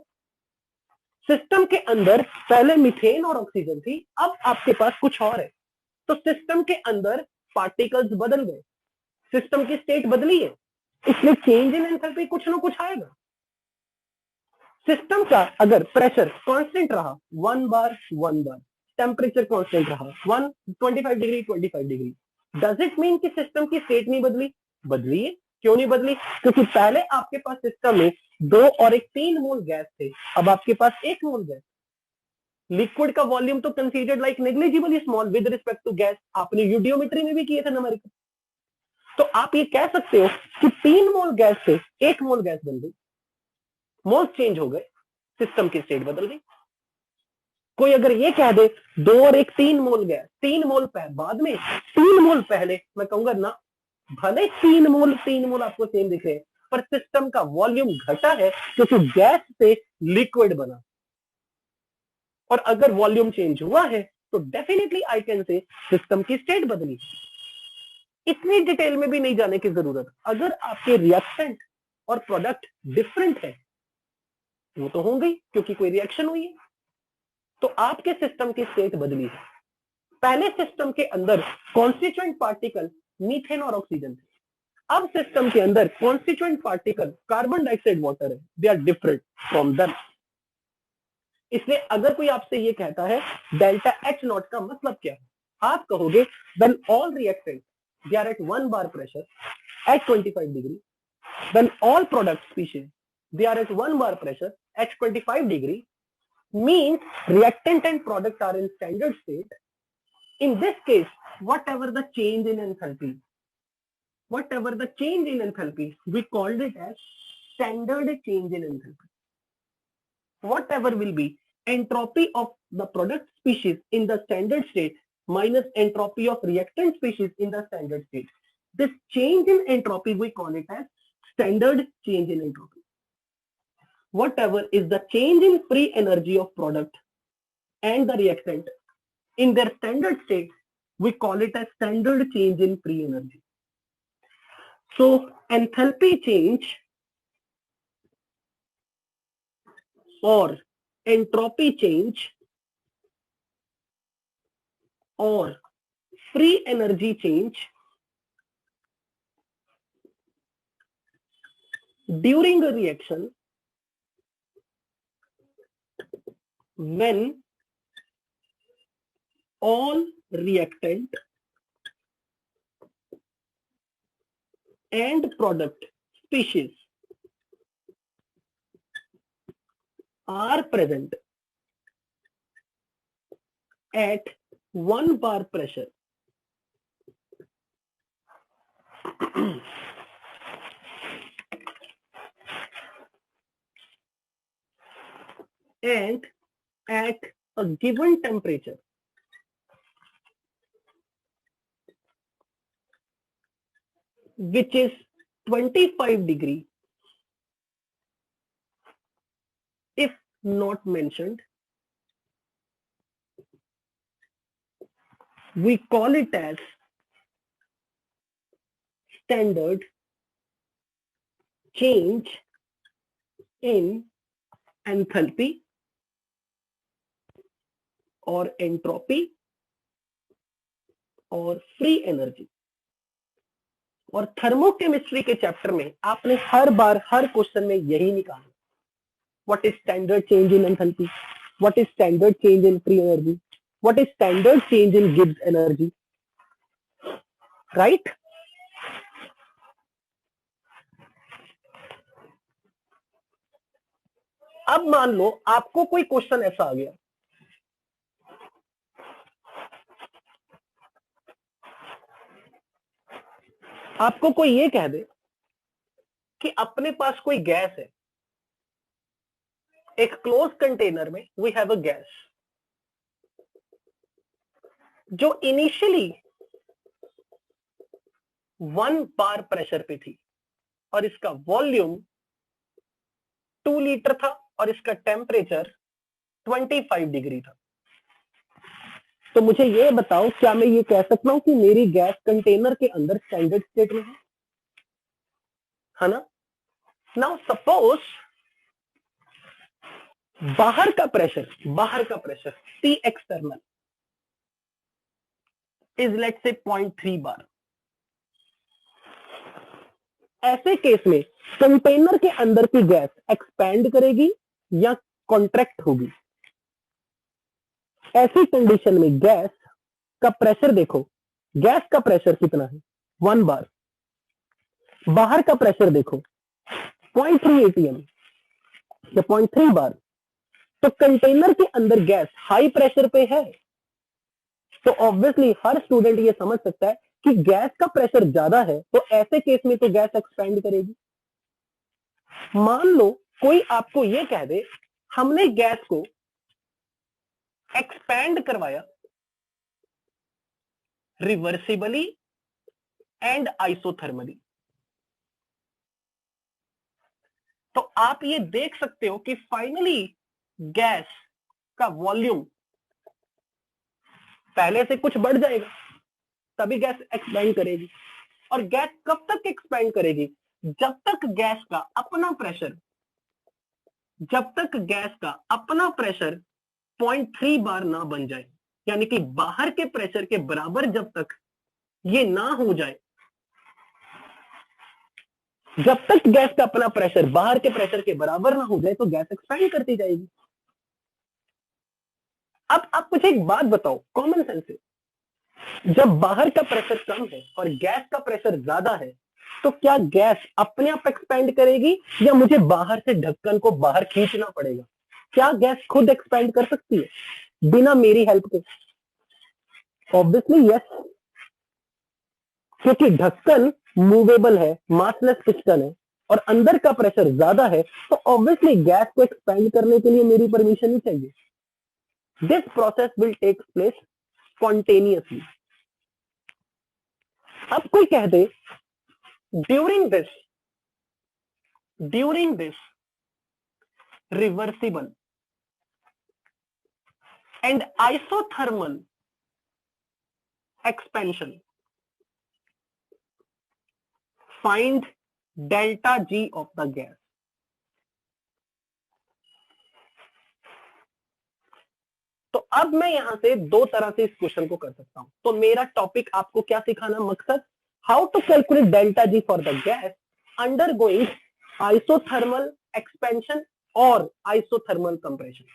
सिस्टम के अंदर पहले मीथेन और ऑक्सीजन थी, अब आपके पास कुछ और है, तो सिस्टम के अंदर पार्टिकल्स बदल गए, सिस्टम की स्टेट बदली है, इसलिए चेंज इन एंथैल्पी कुछ ना कुछ आएगा। सिस्टम का अगर प्रेशर कांस्टेंट रहा 1 बार, टेम्परेचर कांस्टेंट रहा 25 degree, 25 degree, does it mean कि सिस्टम की स्टेट नहीं बदली? बदली है। क्यों नहीं बदली? क्योंकि पहले आपके पास सिस्टम में 2 और 3 मोल गैस थे, अब आपके पास 1 मोल गैस। लिक्विड का वॉल्यूम तो considered like negligibly small with respect to gas, आपने यूडियोमेट्री में भी किए थे न्यूमेरिकल। तो आप ये कह सकते हो कि 3 मोल गैस से 1 मोल गैस बन गई, मोल्स चेंज हो गए, सिस्टम की स्टेट बदल गई। कोई अगर ये कह दे 2 और 1 3 मोल गैस, 3 मोल बाद में, 3 मोल पहले, मैं कहूंगा ना, भले 3 मोल आपको सेम दिख रहे हैं, पर सिस्टम का वॉल्यूम घटा है क्योंकि गैस से लिक्विड बना। और अगर वॉल्यूम चेंज हुआ है तो definitely I can say system की स्टेट बदली। इतनी डिटेल में भी नहीं जाने की जरूरत। अगर आपके रिएक्टेंट और प्रोडक्ट डिफरेंट है वो तो होंगे क्योंकि कोई रिएक्शन हुई है, तो आपके सिस्टम की स्टेट बदली है। पहले सिस्टम के अंदर कॉन्स्टिट्यूएंट पार्टिकल मीथेन और ऑक्सीजन थे, अब सिस्टम के अंदर constituent particle carbon dioxide, water है, they are different from them. इसलिए अगर कोई आपसे ये कहता है डेल्टा H नॉट का मतलब क्या है, आप कहोगे when all reactants they are at 1 bar pressure at 25 degree, when all product species they are at 1 bar pressure at 25 degree, means reactant and product are in standard state. In this case, whatever the change in enthalpy, we called it as standard change in enthalpy. Whatever will be entropy of the product species in the standard state minus entropy of reactant species in the standard state. This change in entropy we call it as standard change in entropy. Whatever is the change in free energy of product and the reactant in their standard state, we call it as standard change in free energy. So enthalpy change or entropy change or free energy change during a reaction when all reactant and product species are present at 1 bar pressure and at a given temperature which is 25 degree if not mentioned, we call it as standard change in enthalpy or entropy or free energy. और thermochemistry के chapter में आपने हर बार हर question में यही निकाला, what is standard change in enthalpy, what is standard change in free energy, what is standard change in Gibbs energy, right? अब मान लो आपको कोई क्वेश्चन ऐसा आ गया, आपको कोई ये कह दे कि अपने पास कोई गैस है, एक क्लोज कंटेनर में वी हैव अ गैस जो इनिशियली 1 बार प्रेशर पे थी और इसका वॉल्यूम 2 लीटर था और इसका टेम्परेचर 25 डिग्री था। तो मुझे ये बताओ, क्या मैं ये कह सकता हूं कि मेरी गैस कंटेनर के अंदर स्टैंडर्ड स्टेट में है ना? नाउ सपोज बाहर का pressure T external is let's say 0.3 बार। ऐसे केस में कंटेनर के अंदर की गैस एक्सपैंड करेगी या कॉन्ट्रैक्ट होगी? ऐसी कंडीशन में गैस का प्रेशर देखो, गैस का प्रेशर कितना है? 1 बार। बाहर का प्रेशर देखो 0.3 atm या 0.3 बार। तो कंटेनर के अंदर गैस हाई प्रेशर पे है, तो ऑब्वियसली हर स्टूडेंट ये समझ सकता है कि गैस का प्रेशर ज्यादा है, तो ऐसे केस में तो गैस एक्सपैंड करेगी। मान लो कोई आपको ये कह दे हमने गैस को एक्सपैंड करवाया रिवर्सिबली एंड आइसोथर्मली, तो आप ये देख सकते हो कि फाइनली गैस का वॉल्यूम पहले से कुछ बढ़ जाएगा, तभी गैस एक्सपैंड करेगी। और गैस कब तक एक्सपैंड करेगी? जब तक गैस का अपना प्रेशर 0.3 बार ना बन जाए, यानी कि बाहर के प्रेशर के बराबर जब तक ये ना हो जाए, जब तक गैस का अपना प्रेशर बाहर के प्रेशर के बराबर ना हो जाए तो गैस एक्सपैंड करती जाएगी। अब आप मुझे एक बात बताओ कॉमन सेंस से, जब बाहर का प्रेशर कम है और गैस का प्रेशर ज्यादा है, तो क्या गैस अपने आप एक्सपैंड करेगी या मुझे बाहर से ढक्कन को बाहर खींचना पड़ेगा? क्या गैस खुद एक्सपैंड कर सकती है बिना मेरी हेल्प के? ऑब्वियसली यस, क्योंकि ढक्कन मूवेबल है, मासलेस पिस्टन है और अंदर का प्रेशर ज्यादा है, तो ऑब्वियसली गैस को एक्सपैंड करने के लिए मेरी परमिशन ही चाहिए। This process will take place spontaneously. अब कोई कह दे during this reversible and isothermal expansion find delta G of the gas। तो अब मैं यहां से दो तरह से इस क्वेश्चन को कर सकता हूं। तो मेरा टॉपिक आपको क्या सिखाना मकसद, how to calculate delta G for the gas undergoing isothermal expansion और आइसोथर्मल कंप्रेशन।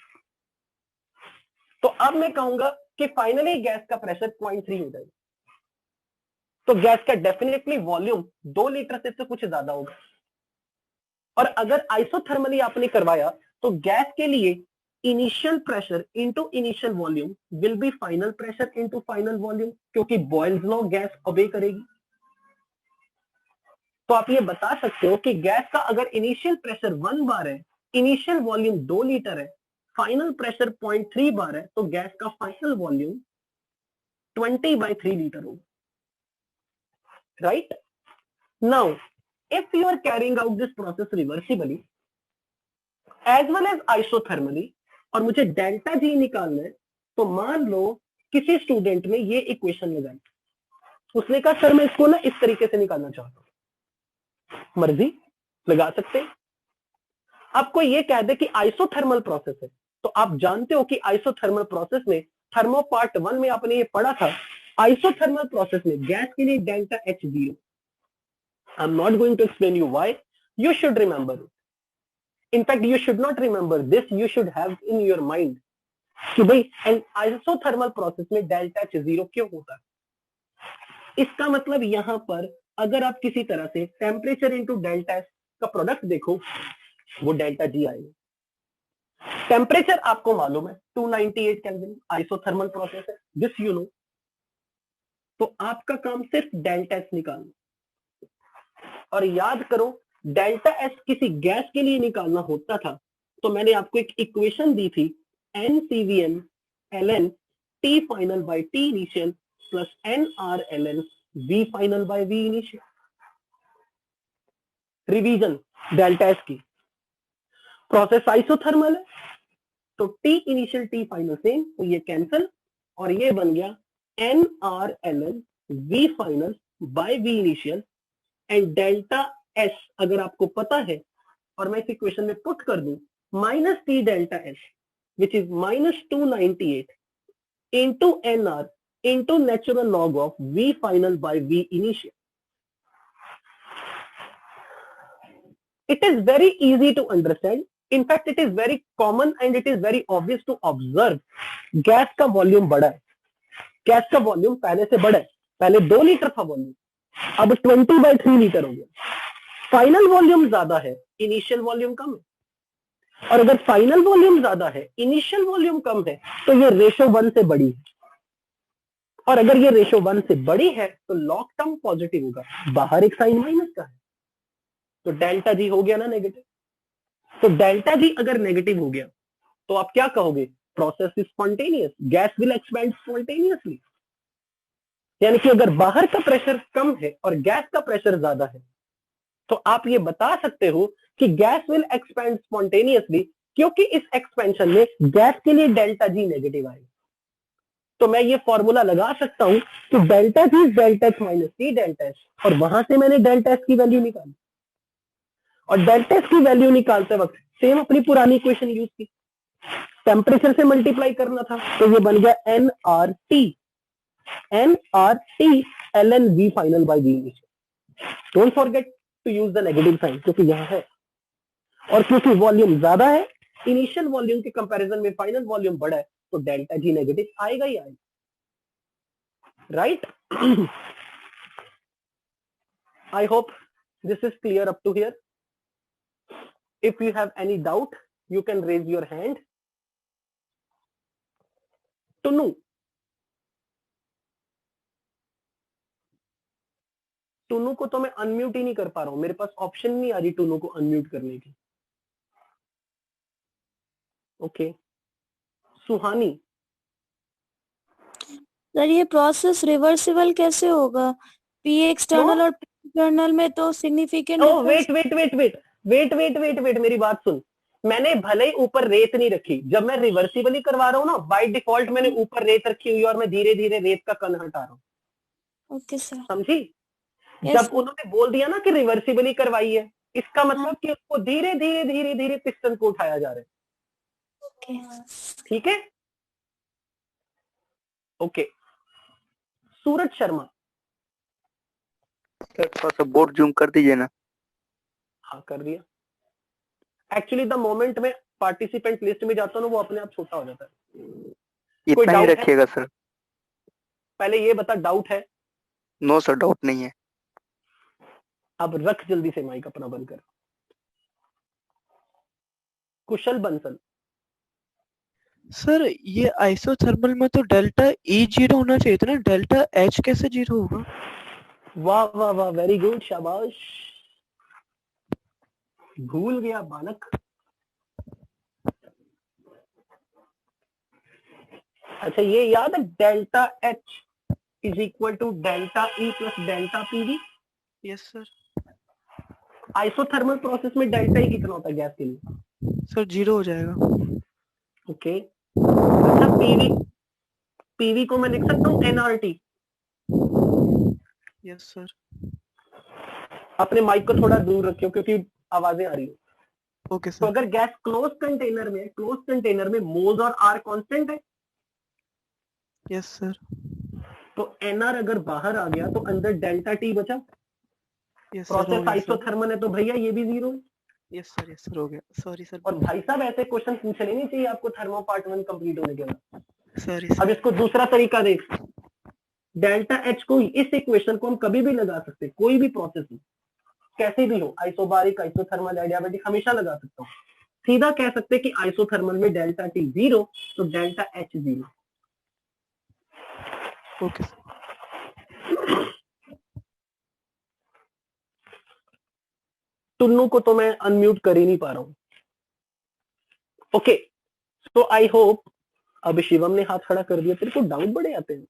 तो अब मैं कहूंगा कि फाइनली गैस का प्रेशर 0.3 हो जाएगा, तो गैस का डेफिनेटली वॉल्यूम 2 लीटर से तो कुछ ज्यादा होगा। और अगर आइसोथर्मली आपने करवाया तो गैस के लिए initial pressure into initial volume will be final pressure into final volume, क्योंकि बॉयल्स लॉ गैस ओबे करेगी। तो आप ये बता सकते हो कि गैस का अगर इनिशियल प्रेशर 1 बार है, इनिशियल वॉल्यूम 2 लीटर है, फाइनल प्रेशर 0.3 बार है, तो गैस का फाइनल वॉल्यूम 20/3 लीटर होगा। Right? Now, if you are carrying out this process reversibly as well as isothermally और मुझे डेल्टा जी निकालना है, तो मान लो किसी स्टूडेंट ने ये इक्वेशन लगाई, उसने कहा सर मैं इसको ना इस तरीके से निकालना चाहता हूं, मर्जी लगा सकते हैं। आपको ये कह दे कि आइसोथर्मल प्रोसेस है, तो आप जानते हो कि आइसोथर्मल प्रोसेस में थर्मो पार्ट 1 में आपने ये पढ़ा था, आइसोथर्मल प्रोसेस में गैस के लिए delta H0 I'm not going to explain you why. You should remember it. In fact, you should not remember this. You should have in your mind कि भाई एन आइसोथर्मल प्रोसेस में delta H zero क्यों होता है। इसका मतलब यहां पर अगर आप किसी तरह से टेम्परेचर इंटू डेल्टा एच का प्रोडक्ट देखो, वो डेल्टा जी आएगा। टेम्परेचर आपको मालूम है 298 केल्विन, आइसोथर्मल प्रोसेस है, दिस यू नो। तो आपका काम सिर्फ डेल्टा एच निकालना। और याद करो, डेल्टा एच किसी गैस के लिए निकालना होता था तो मैंने आपको एक इक्वेशन दी थी, NCVN ln T final by T initial plus NR ln V final by V initial। Revision delta S की, प्रोसेस आइसोथर्मल है तो T initial T final same, तो ये कैंसिल और ये बन गया NR ln V final by V initial. And delta S अगर आपको पता है और मैं इस इक्वेशन में पुट कर दूं minus T delta S which is minus 298 into NR into natural log of V final by V initial. It is very easy to understand. In fact, it is very common and it is very obvious to observe. Gas का volume बढ़ा है, gas का volume पहले से बढ़ा है। पहले 2 litre था वॉल्यूम, अब 20/3 लीटर हो गया। फाइनल वॉल्यूम ज्यादा है, इनिशियल वॉल्यूम कम है। और अगर फाइनल वॉल्यूम ज्यादा है, इनिशियल वॉल्यूम कम है, तो ये रेशो 1 से बड़ी है। और अगर ये रेशो 1 से बड़ी है तो लॉग टर्म पॉजिटिव होगा, बाहर एक साइन माइनस का है, तो डेल्टा जी हो गया ना नेगेटिव। तो डेल्टा जी अगर नेगेटिव हो गया तो आप क्या कहोगे, process is spontaneous, gas will expand spontaneously. यानी कि अगर बाहर का प्रेशर कम है और गैस का प्रेशर ज्यादा है तो आप ये बता सकते हो कि गैस विल एक्सपैंड स्पॉन्टेनियसली, क्योंकि इस एक्सपेंशन में गैस के लिए डेल्टा जी नेगेटिव आएगा। तो मैं ये फॉर्मूला लगा सकता हूं कि डेल्टा जी delta H minus T delta H, और वहां से मैंने डेल्टा एच की वैल्यू निकाली। और डेल्टा एच की वैल्यू निकालते वक्त सेम अपनी पुरानी इक्वेशन यूज की, टेम्परेचर से मल्टीप्लाई करना था, तो ये बन गया NRT ln V final by V initial. Don't forget to use the negative sign, क्योंकि यहां है। और क्योंकि वॉल्यूम ज्यादा है, इनिशियल वॉल्यूम के कंपैरिजन में फाइनल वॉल्यूम बड़ा है, तो डेल्टा जी नेगेटिव आएगा ही आएगा, right. I hope this is clear up to here. If you have any doubt you can raise your hand. Tunu, Tunu को तो मैं अनम्यूट ही नहीं कर पा रहा हूं, मेरे पास ऑप्शन नहीं आ रही टुनू को अनम्यूट करने की। ओके, सुहानी, सर ये प्रोसेस रिवर्सिबल कैसे होगा? पी एक्सटर्नल और पी इंटरनल में तो सिग्निफिकेंट वेट, मेरी बात सुन। मैंने भले ही ऊपर रेत नहीं रखी, जब मैं रिवर्सिबली करवा रहा हूँ ना, बाय डिफॉल्ट मैंने ऊपर रेत रखी हुई और मैं धीरे धीरे रेत का कण हटा रहा हूँ। ओके सर, समझी? Yes, जब उन्होंने बोल दिया ना कि रिवर्सिबली करवाई है, इसका मतलब कि उसको धीरे धीरे धीरे धीरे पिस्टन को उठाया जा रहा है। ठीक है, ओके। सूरज शर्मा, सर थोड़ा सा बोर्ड जूम कर दीजिए ना। हाँ कर दिया। एक्चुअली द मोमेंट में पार्टिसिपेंट लिस्ट में जाता हूँ ना, वो अपने आप छोटा हो जाता है। कोई इतना ही डाउट है? रखिएगा सर। पहले ये बता, डाउट है? नो सर, डाउट नहीं है। अब रख जल्दी से माइक अपना बंद कर। कुशल बंसल, सर ये आइसोथर्मल में तो डेल्टा E 0 होना चाहिए था ना, डेल्टा H कैसे 0 होगा? वाह वाह वाह, वेरी गुड, शाबाश। भूल गया बालक। अच्छा ये याद है, delta H is equal to delta E plus delta PV। Yes sir. Isothermal process में डेल्टा E कितना होता है गैस के लिए? सर 0 हो जाएगा। ओके, अच्छा पीवी को मैं लिख सकता हूँ NRT। Yes sir. अपने माइक को थोड़ा दूर रखियो क्योंकि आवाजें आ रही है। ओके तो सर। अगर गैस क्लोज कंटेनर में मोल्स और R कांस्टेंट है, यस सर। तो NR अगर बाहर आ गया तो अंदर डेल्टा T बचा। यस सर हो प्रोसेस गया सर आइसोथर्मल है तो भैया ये भी 0 है। यस सर हो गया सॉरी सर और भाई साहब ऐसे क्वेश्चन पूछने नहीं चाहिए आपको थर्मो पार्ट 1 कंप्लीट होने के बाद। सॉरी अब सर इसको दूसरा तरीका देख, डेल्टा एच को इस इक्वेशन को हम कभी भी लगा सकते, कोई भी प्रोसेस हो कैसी भी हो, आइसोबारिक आइसोथर्मल एडियाबैटिक हमेशा लगा सकता हूँ। सीधा कह सकते कि आइसोथर्मल में डेल्टा टी 0 तो delta H 0। Okay sir Tunnu को तो मैं अनम्यूट कर ही नहीं पा रहा हूं। ओके तो आई होप, अब शिवम ने हाथ खड़ा कर दिया, तेरे को डाउट बड़े आते हैं।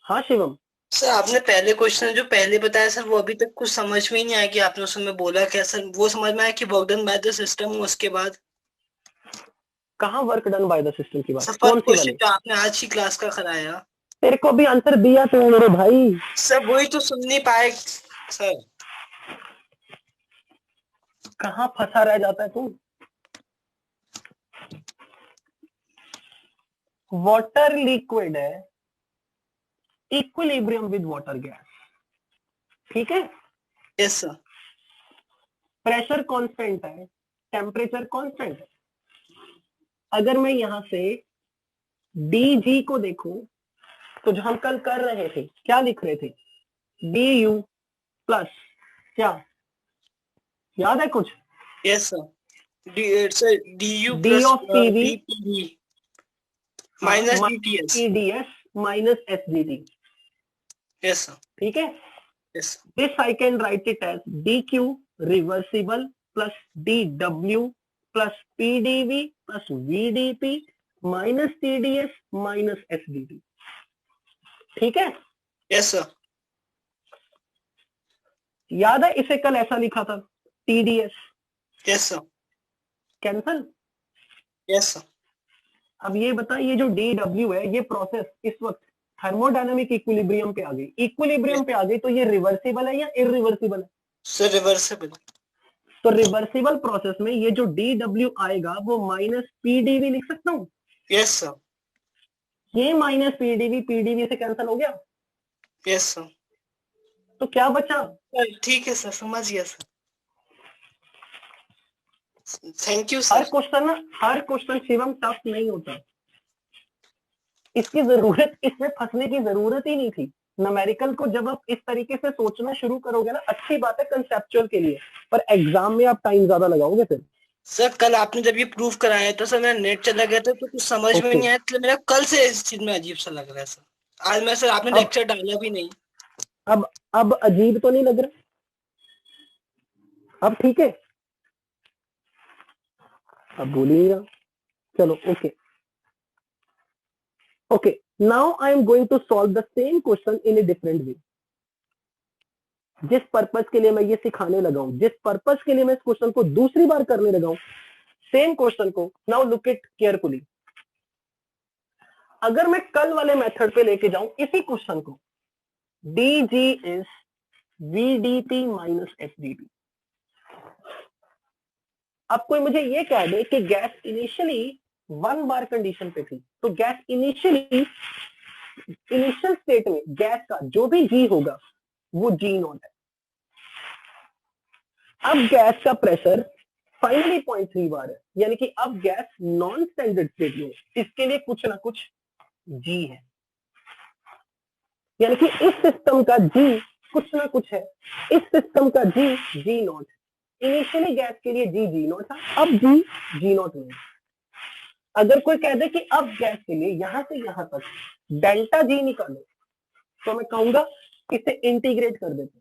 हाँ शिवम, सर आपने पहले क्वेश्चन जो पहले बताया सर वो अभी तक कुछ समझ में ही नहीं आया कि आपने उसमें बोला क्या सर। वो समझ में आया कि work done by the system, उसके बाद कहाँ work done by the system की बात, सर कौन फर्स्ट सी क्वेश्चन वाली? जो आपने आज की क्लास का कराया तेरे को भी आंसर दिया तो मेरे भाई। सर, वही तो सुन नहीं पाए सर। कहाँ फंसा रह जाता है तू? वाटर लिक्विड है, इक्विलिब्रियम विद वाटर गैस, ठीक है। Yes sir. प्रेशर कांस्टेंट है, टेम्परेचर कांस्टेंट है। अगर मैं यहां से डी को देखूं तो जो हम कल कर रहे थे क्या लिख रहे थे, डी यू प्लस क्या, याद है कुछ? Yes sir, D U D plus of PV DPV minus DTS. TDS minus SDT, yes sir. ठीक है। Yes This I can write it as dq reversible plus dw plus pdv plus vdp minus tds minus sdt, ठीक है। Yes sir. याद है इसे कल ऐसा लिखा था, tds yes sir. Cancel. Yes sir. अब ये बता, ये जो dw है ये प्रोसेस इस वक्त थर्मोडायनामिक इक्विलिब्रियम पे आ गई, इक्विलिब्रियम पे आ गई, तो ये रिवर्सिबल है या इरिवर्सिबल है? Sir reversible. तो रिवर्सिबल प्रोसेस में ये जो dw आएगा वो माइनस pdv लिख सकता हूं। Yes sir. ये माइनस पीडीवी से कैंसिल हो गया, यस सर। तो क्या बचा? ठीक है सर, समझ गया sir. Thank you her sir. Question Shivam tough नहीं होता, इसकी जरूरत, इसमें फंसने की जरूरत ही नहीं थी। न्यूमेरिकल को जब आप इस तरीके से सोचना शुरू करोगे ना, अच्छी बात है कंसेप्चुअल के लिए, पर एग्जाम में आप टाइम ज्यादा लगाओगे फिर। सर कल आपने जब ये प्रूफ कराया था सर, मेरा नेट चला गया था तो कुछ समझ में नहीं आया, तो मेरा कल से इस चीज में अजीब सा लग रहा है सर। आज मैं सर आपने लेक्चर डाला भी नहीं। अब अजीब तो नहीं लग रहा? अब ठीक है, अब बोल ही नहीं रहा। चलो okay now I am going to solve the same question in a different way. जिस पर्पस के लिए मैं ये सिखाने लगा हूं, जिस पर्पस के लिए मैं इस क्वेश्चन को दूसरी बार करने लगा हूं, सेम क्वेश्चन को नाउ लुक इट केयरफुली। अगर मैं कल वाले मेथड पे लेके जाऊं इसी क्वेश्चन को, dg is vdp minus SDT. अब कोई मुझे ये कह दे कि गैस इनिशियली 1 बार कंडीशन पे थी, तो गैस इनिशियल स्टेट में गैस का जो भी जी होगा वो जी नॉट है। अब गैस का प्रेशर फाइनली 0.3 बार है, यानी कि अब गैस नॉन स्टैंडर्ड स्टेट में, इसके लिए कुछ ना कुछ जी है, यानी कि इस सिस्टम का जी कुछ ना कुछ है, इस सिस्टम का जी नॉट। इनिशियली गैस के लिए जी नॉट था, अब जी नॉट नहीं। अगर कोई कह दे कि अब गैस के लिए यहां से यहां तक डेल्टा जी निकालो, तो मैं कहूंगा इसे इंटीग्रेट कर देते।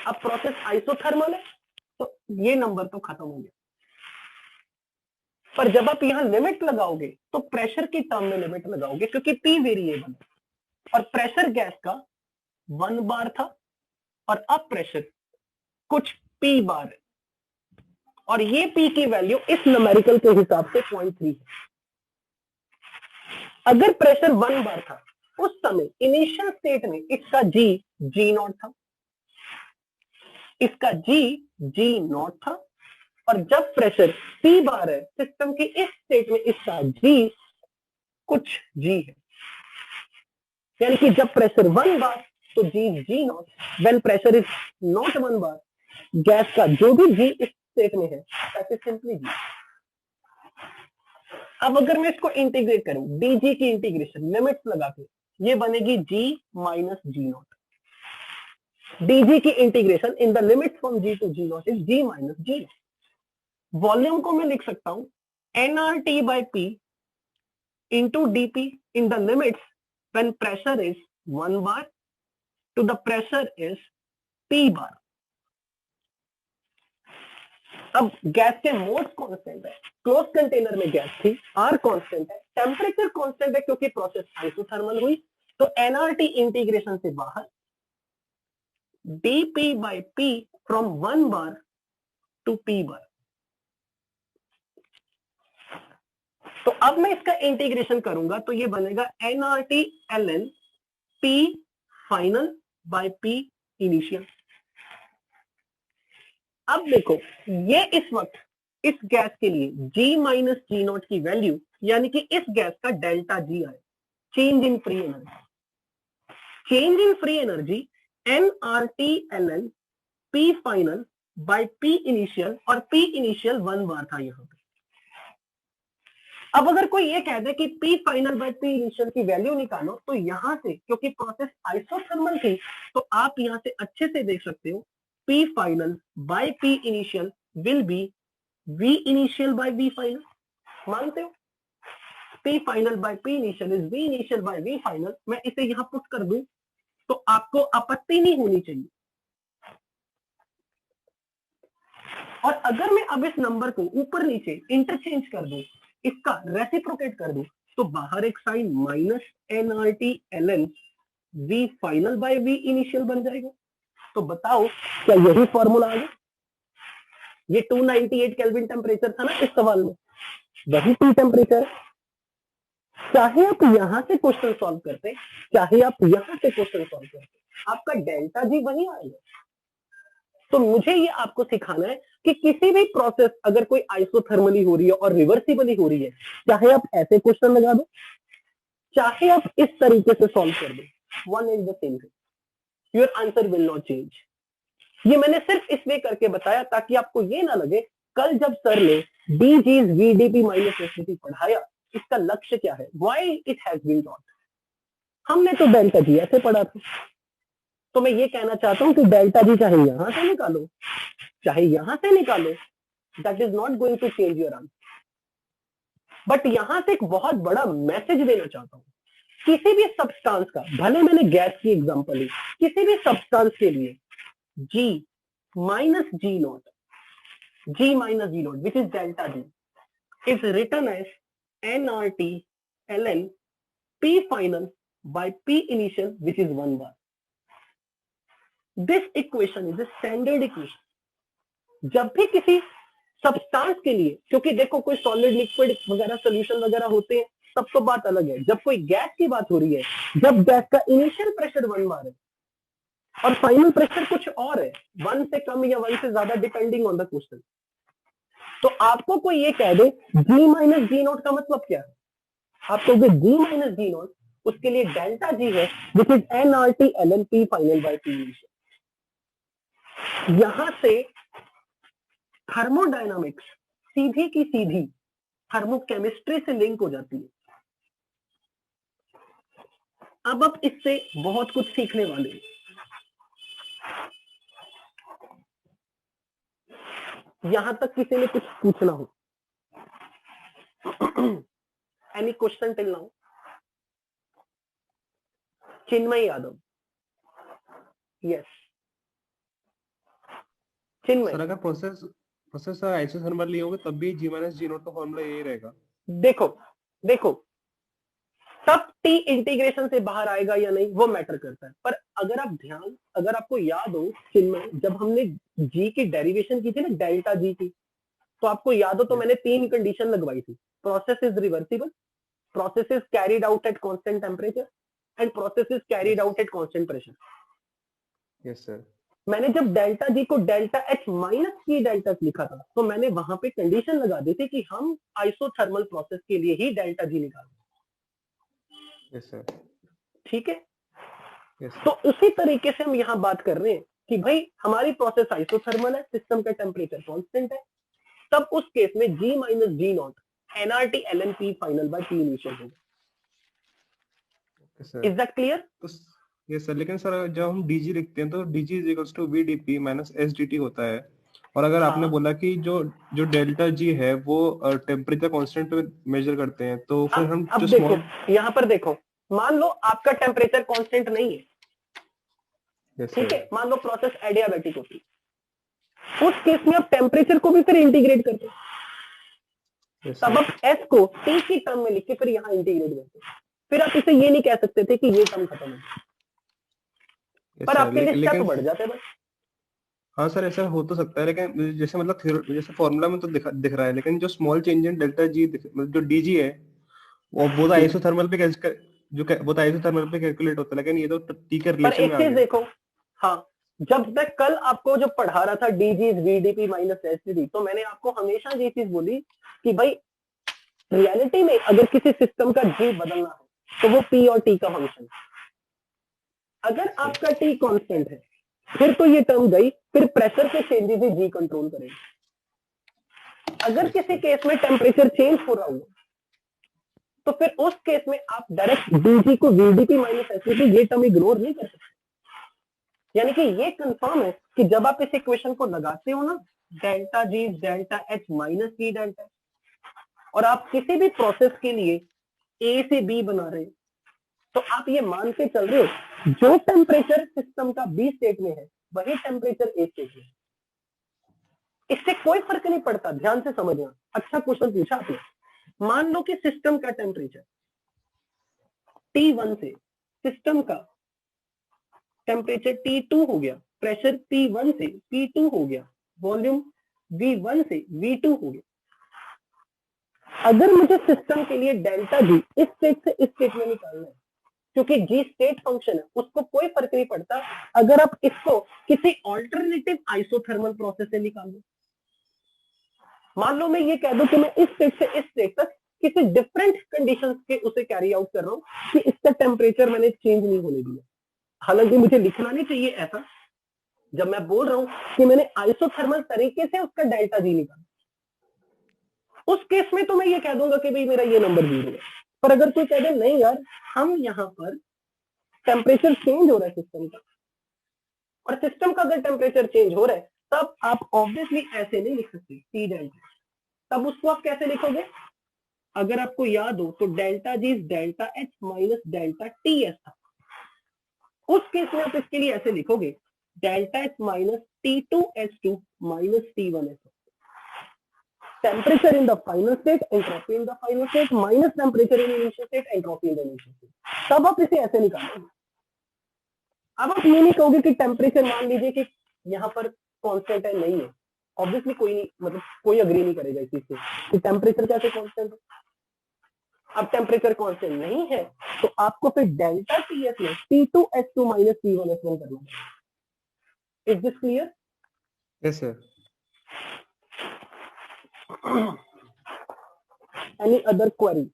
अब प्रोसेस आइसोथर्मल है तो ये नंबर तो खत्म हो गया, पर जब आप यहां लिमिट लगाओगे तो प्रेशर की टर्म में लिमिट लगाओगे, क्योंकि पी वेरिएबल है और प्रेशर गैस का 1 बार था और अब प्रेशर कुछ पी बार है, और ये पी की वैल्यू इस न्यूमेरिकल के हिसाब से 0.3 है। अगर प्रेशर 1 बार था उस समय इनिशियल स्टेट में इसका जी नॉट था, इसका जी नॉट था, और जब प्रेशर पी बार है सिस्टम की इस स्टेट में इसका जी कुछ जी है, यानी कि जब प्रेशर 1 बार तो G G naught when pressure is not 1 bar, gas का जो भी जी इस स्टेट में है दैट इज सिंपली जी। अब अगर मैं इसको इंटीग्रेट करूं, डी जी की इंटीग्रेशन लिमिट्स लगा के, ये बनेगी G minus G naught. dg की integration in the limit from g to g naught is g minus g naught. Volume को मैं लिख सकता हूं nRT by p into dp in the limits when pressure is 1 bar to the pressure is p bar. अब gas के moles constant है, close container में gas थी, r कांस्टेंट है, टेम्परेचर कांस्टेंट है क्योंकि प्रोसेस आइसोथर्मल हुई, तो nRT इंटीग्रेशन से बाहर dp by p from 1 bar to p bar। तो अब मैं इसका इंटीग्रेशन करूंगा तो ये बनेगा nRT ln p final by p initial. अब देखो ये इस वक्त इस गैस के लिए g माइनस जी नॉट की वैल्यू यानी कि इस गैस का डेल्टा जी आए, change in free energy. Change in free energy nRT ln p final by p initial, और p इनिशियल 1 बार था यहां पे। अब अगर कोई ये कह दे कि p final by p initial की वैल्यू निकालो, तो यहां से क्योंकि प्रोसेस आइसोथर्मल थी तो आप यहां से अच्छे से देख सकते हो p final by p initial will be v initial by v final. मानते हो p final by p initial is v initial by v final. मैं इसे यहां पुट कर दूं तो आपको आपत्ति नहीं होनी चाहिए। और अगर मैं अब इस नंबर को ऊपर नीचे इंटरचेंज कर दूं, इसका रेसिप्रोकेट कर दूं, तो बाहर एक sign minus nRT ln v final by v initial बन जाएगा। तो बताओ क्या यही फॉर्मूला आ गया? ये 298 केल्विन टेम्परेचर था ना इस सवाल में, वही T टेम्परेचर। चाहे आप यहां से क्वेश्चन सॉल्व करते, चाहे आप यहां से क्वेश्चन सॉल्व करते, आपका डेल्टा जी वही आएगा। तो मुझे ये आपको सिखाना है कि किसी भी प्रोसेस अगर कोई आइसोथर्मली हो रही है और रिवर्सिबली हो रही है, चाहे आप ऐसे क्वेश्चन लगा दो, चाहे आप इस तरीके से सॉल्व कर दो, one is the same thing, your answer will not change. ये मैंने सिर्फ इसलिए करके बताया ताकि आपको ये ना लगे कल जब सर ने D G VDP minus SDP पढ़ाया इसका लक्ष्य क्या है, why it has been taught, हमने तो डेल्टा जी ऐसे पढ़ा था। तो मैं ये कहना चाहता हूं कि डेल्टा जी चाहे यहां से निकालो चाहे यहां से निकालो, that is not going to change your answer. But यहां से एक बहुत बड़ा मैसेज देना चाहता हूं, किसी भी सब्सटेंस का, भले मैंने गैस की एग्जांपल ली, किसी भी सब्सटेंस के लिए G minus G naught, G minus G naught, which is delta G, is written as nRT ln P final by P initial, which is 1 bar. This equation is a standard equation. जब भी किसी substance के लिए, क्योंकि देखो कोई solid liquid वगैरह solution वगैरह होते हैं तब तो बात अलग है, जब कोई गैस की बात हो रही है, जब गैस का इनिशियल प्रेशर 1 बार है और फाइनल प्रेशर कुछ और है, 1 से कम या 1 से ज्यादा डिपेंडिंग ऑन द क्वेश्चन, तो आपको कोई ये कह दे G माइनस जी नॉट का मतलब क्या है, आप कहोगे G माइनस जी नॉट, उसके लिए डेल्टा G है which is nRT ln P final by P initial. यहां से थर्मोडायनामिक्स सीधी की सीधी थर्मोकेमिस्ट्री से लिंक हो जाती है। अब आप इससे बहुत कुछ सीखने वाले हैं। यहां तक किसी ने कुछ पूछना हो, एनी क्वेश्चन टिल नाउ? चिन्मय यादव, यस चिन्मय। सर अगर प्रोसेस आइसोथर्मल लिए होंगे तब भी G माइनस जी नॉट का फॉर्मूला यही रहेगा। देखो तब टी इंटीग्रेशन से बाहर आएगा या नहीं वो मैटर करता है, पर अगर आपको याद हो चिन्मय, जब हमने जी की डेरिवेशन की थी ना डेल्टा जी की, तो आपको याद हो तो मैंने 3 कंडीशन लगवाई थी, process is reversible, process is carried out at constant temperature and process is carried out at constant pressure. Yes sir. मैंने जब डेल्टा जी को डेल्टा एच माइनस की डेल्टा लिखा था तो मैंने वहां पे कंडीशन लगा दी थी कि हम आइसोथर्मल प्रोसेस के लिए ही डेल्टा जी निकालें। Yes sir. ठीक है, Yes, तो उसी तरीके से हम यहाँ बात कर रहे हैं कि भाई हमारी प्रोसेस आइसोथर्मल है, सिस्टम का टेम्परेचर कांस्टेंट है, तब उस केस में G minus G naught NRT ln P final by P initial होगा। okay, sir. Is that clear? तो यस सर, लेकिन सर जब हम डीजी लिखते हैं तो DG is equals to VDP minus SDT होता है, और अगर आपने हाँ। बोला कि जो जो डेल्टा जी है वो टेम्परेचर कांस्टेंट पे मेजर करते हैं, तो फिर हम अब जो देखो स्मॉल यहाँ पर देखो, मान लो आपका टेम्परेचर कांस्टेंट नहीं है, यस ठीक सर, है, मान लो प्रोसेस एडियाबेटिक होती है, उस केस में आप टेम्परेचर को भी फिर इंटीग्रेट करते हो, यस तब सर, आप एस को टी की टर्म में लिख के फिर यहाँ इंटीग्रेट करते हो, फिर आप इसे ये नहीं कह सकते थे कि ये टर्म खत्म है, यस पर सर, आपके लिए स्टेप लेकिन बढ़ जाते हैं बस। हाँ सर ऐसा हो तो सकता है, लेकिन जैसे मतलब जैसे फॉर्मूला में तो दिख रहा है, लेकिन जो small change in delta G जो डीजी है वो तो आइसोथर्मल पे वो तो आइसोथर्मल पे कैलकुलेट होता है, लेकिन ये तो टी के पर रिलेशन एक में आ चीज गया। देखो, हाँ, जब मैं कल आपको जो पढ़ा रहा था डीजी वीडीपी माइनस एसडीटी, तो मैंने आपको हमेशा ये चीज बोली कि भाई रियलिटी में अगर किसी सिस्टम का जी बदलना है तो वो पी और टी का फंक्शन है। अगर आपका टी कांस्टेंट है फिर तो ये टर्म गई, फिर प्रेशर के चेंजेस ही जी कंट्रोल करेगा। अगर किसी केस में टेम्परेचर चेंज हो रहा हो तो फिर उस केस में आप डायरेक्ट डीजी को वीडीपी माइनस एसडीटी ये टर्म इग्नोर नहीं कर सकते। यानी कि ये कंफर्म है कि जब आप इस इक्वेशन को लगाते हो ना, delta G delta H minus T delta, और आप किसी भी प्रोसेस के लिए ए से बी बना रहे हो, तो आप ये मान के चल रहे हो जो टेम्परेचर सिस्टम का बी स्टेट में है वही टेम्परेचर ए स्टेट में। इससे कोई फर्क नहीं पड़ता, ध्यान से समझना। अच्छा क्वेश्चन पूछा आपने। मान लो कि सिस्टम का टेम्परेचर T1 से सिस्टम का टेम्परेचर T2 हो गया, प्रेशर P1 से P2 हो गया, वॉल्यूम V1 से V2 हो गया। अगर मुझे सिस्टम के लिए डेल्टा जी इस स्टेट से इस स्टेट में निकालना है, क्योंकि जी स्टेट फंक्शन है, उसको कोई फर्क नहीं पड़ता अगर आप इसको किसी ऑल्टरनेटिव आइसोथर्मल प्रोसेस से निकाल लो। मान लो मैं ये कह दूं कि मैं इस स्टेट से इस स्टेट तक किसी डिफरेंट कंडीशंस के उसे कैरी आउट कर रहा हूं कि इसका टेम्परेचर मैंने चेंज नहीं होने दिया। हालांकि मुझे लिखना नहीं चाहिए ऐसा, जब मैं बोल रहा हूं कि मैंने आइसोथर्मल तरीके से उसका डेल्टा जी निकाला, उस केस में तो मैं ये कह दूंगा कि भाई मेरा ये नंबर 0 है। पर अगर कोई कह दे नहीं यार, हम यहाँ पर टेम्परेचर चेंज हो रहा है सिस्टम का, और सिस्टम का अगर टेम्परेचर चेंज हो रहा है तब आप ऑब्वियसली ऐसे नहीं लिख सकते टी डेल्टा। तब उसको आप कैसे लिखोगे? अगर आपको याद हो तो डेल्टा जी delta H minus delta T S था। उस केस में आप इसके लिए ऐसे लिखोगे delta H minus T2H2 minus T1S। Temperature in the final state, entropy in the final state minus temperature in initial state, entropy in the initial state. तब आप इसे ऐसे निकालोगे। अब आप ये नहीं कहोगे कि टेम्परेचर मान लीजिए कि यहाँ पर कांस्टेंट है, नहीं है। ऑब्वियसली कोई नहीं, मतलब कोई अग्री नहीं करेगा इस चीज से कि टेम्परेचर कैसे कांस्टेंट है। अब टेम्परेचर कांस्टेंट नहीं है तो आपको फिर डेल्टा टीएस में T2H2 माइनस T1S1 करना है। Is this clear? Yes sir. Any other query?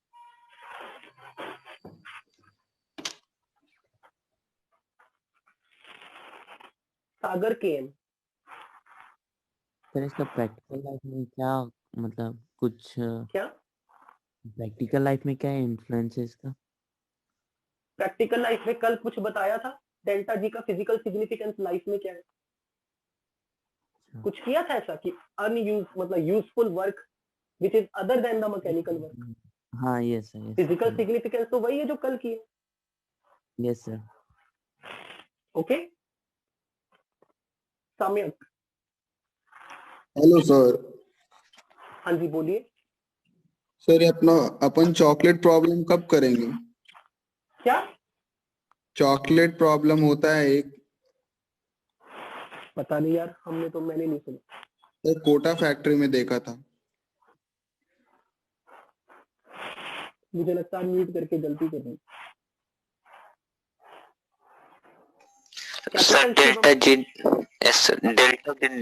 Sagar KM. Sir इसका प्रैक्टिकल लाइफ में क्या मतलब कुछ क्या प्रैक्टिकल लाइफ में क्या इन्फ्लुएंस है इसका? प्रैक्टिकल लाइफ में कल कुछ बताया था, डेल्टा जी का फिजिकल सिग्निफिकेंस लाइफ में क्या है? कुछ किया था ऐसा कि अनयूज मतलब useful work which is other than the mechanical work. हाँ यस सर। फिजिकल सिग्निफिकेंस तो वही है जो कल किया। Yes sir. ओके सम्यक। Hello sir. हाँ जी बोलिए। सर ये अपन चॉकलेट प्रॉब्लम कब करेंगे? क्या चॉकलेट प्रॉब्लम होता है एक, पता नहीं यार, मैंने नहीं सुना। सर कोटा फैक्ट्री में देखा था। मुझे लगता है म्यूट करके गलती कर दी। सर डेल्टा जी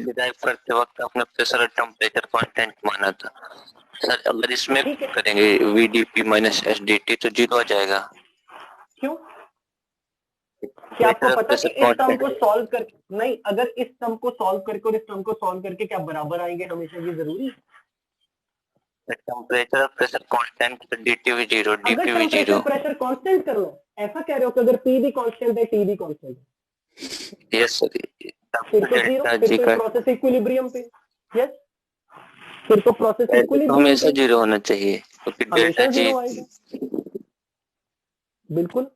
डिराइव करते वक्त आपने प्रेशर और टेम्परेचर कांस्टेंट माना था सर, अगर इसमें करेंगे वीडीपी माइनस एसडीटी तो 0 आ जाएगा। क्यों? क्या आपको पता है कि इस टर्म को सॉल्व कर नहीं, अगर इस टर्म को सॉल्व करके और इस टर्म को सॉल्व करके क्या बराबर आएंगे हमेशा, ये जरूरी है? टेम्परेचर और प्रेशर कांस्टेंट, dt भी 0, अगर dp भी टेम्परेचर 0। प्रेशर कांस्टेंट करना है, ऐसा कह रहे हो कि अगर P भी कांस्टेंट है T भी कांस्टेंट है, यस सर, फिर तो जीरो, फिर तो प्रोसेस इक्विलिब्रियम पे। यस, फिर तो प्रोसेस तो इक्विलिब्रियम हमेशा पे 0 होना चाहिए, क्योंकि हमेशा डेल्टा जी जीरो आएगा। बिल्कुल।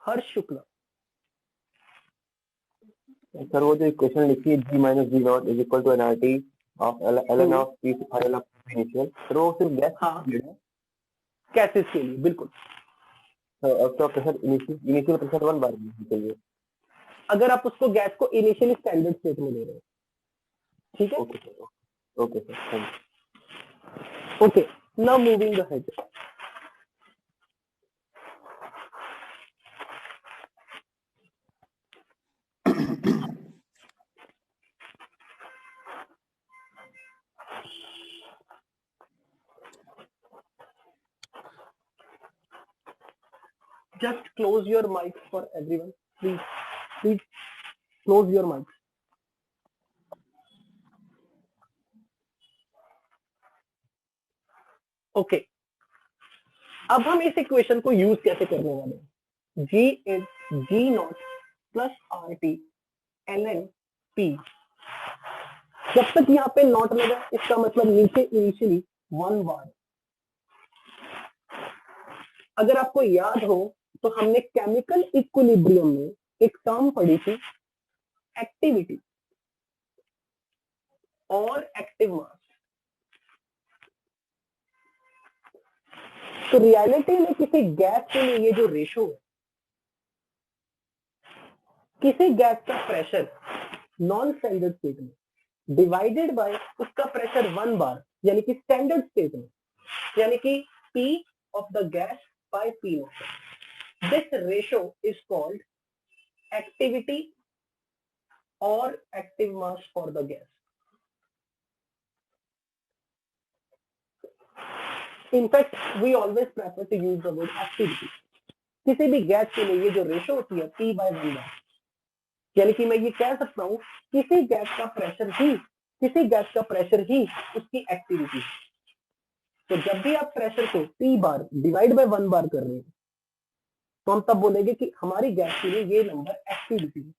हर्ष शुक्ला, सर वो जो इक्वेशन लिखी है g minus G naught is equal to NRT of ln of p final of initial, sir वो सिर्फ गैस हाँ कैसेस के लिए बिल्कुल। तो प्रेशर इनिशियल प्रेशर 1 बार के लिए, अगर आप उसको गैस को इनिशियली स्टैंडर्ड स्टेट में ले रहे हो, ठीक है? Okay sir, okay sir, thank okay, now moving ahead. Just close your mics for everyone, please close your mics. Okay, अब हम इस इक्वेशन को यूज कैसे करने वाले हैं? G is G not plus RT ln P। जब तक यहाँ पे नॉट लगा, इसका मतलब नीचे इनिशियली 1 बार। अगर आपको याद हो तो हमने केमिकल इक्विलिब्रियम में एक टर्म पढ़ी थी, एक्टिविटी और एक्टिव मास। तो रियलिटी में किसी गैस के लिए ये जो रेशो है, किसी गैस का प्रेशर नॉन स्टैंडर्ड स्टेट में डिवाइडेड बाय उसका प्रेशर 1 बार, यानी कि स्टैंडर्ड स्टेट में, यानी कि P of the gas by P naught. This ratio is called activity or active mass for the gas. In fact, we always prefer to use the word activity. किसी भी gas के लिए ये जो ratio होती है P by 1 बार, यानी कि मैं ये कह सकता हूं किसी गैस का प्रेशर ही उसकी एक्टिविटी। तो जब भी आप प्रेशर को P बार डिवाइड बाय 1 बार कर रहे हैं, तो हम तब बोलेंगे कि हमारी गैस के लिए ये नंबर एक्टिविटी है।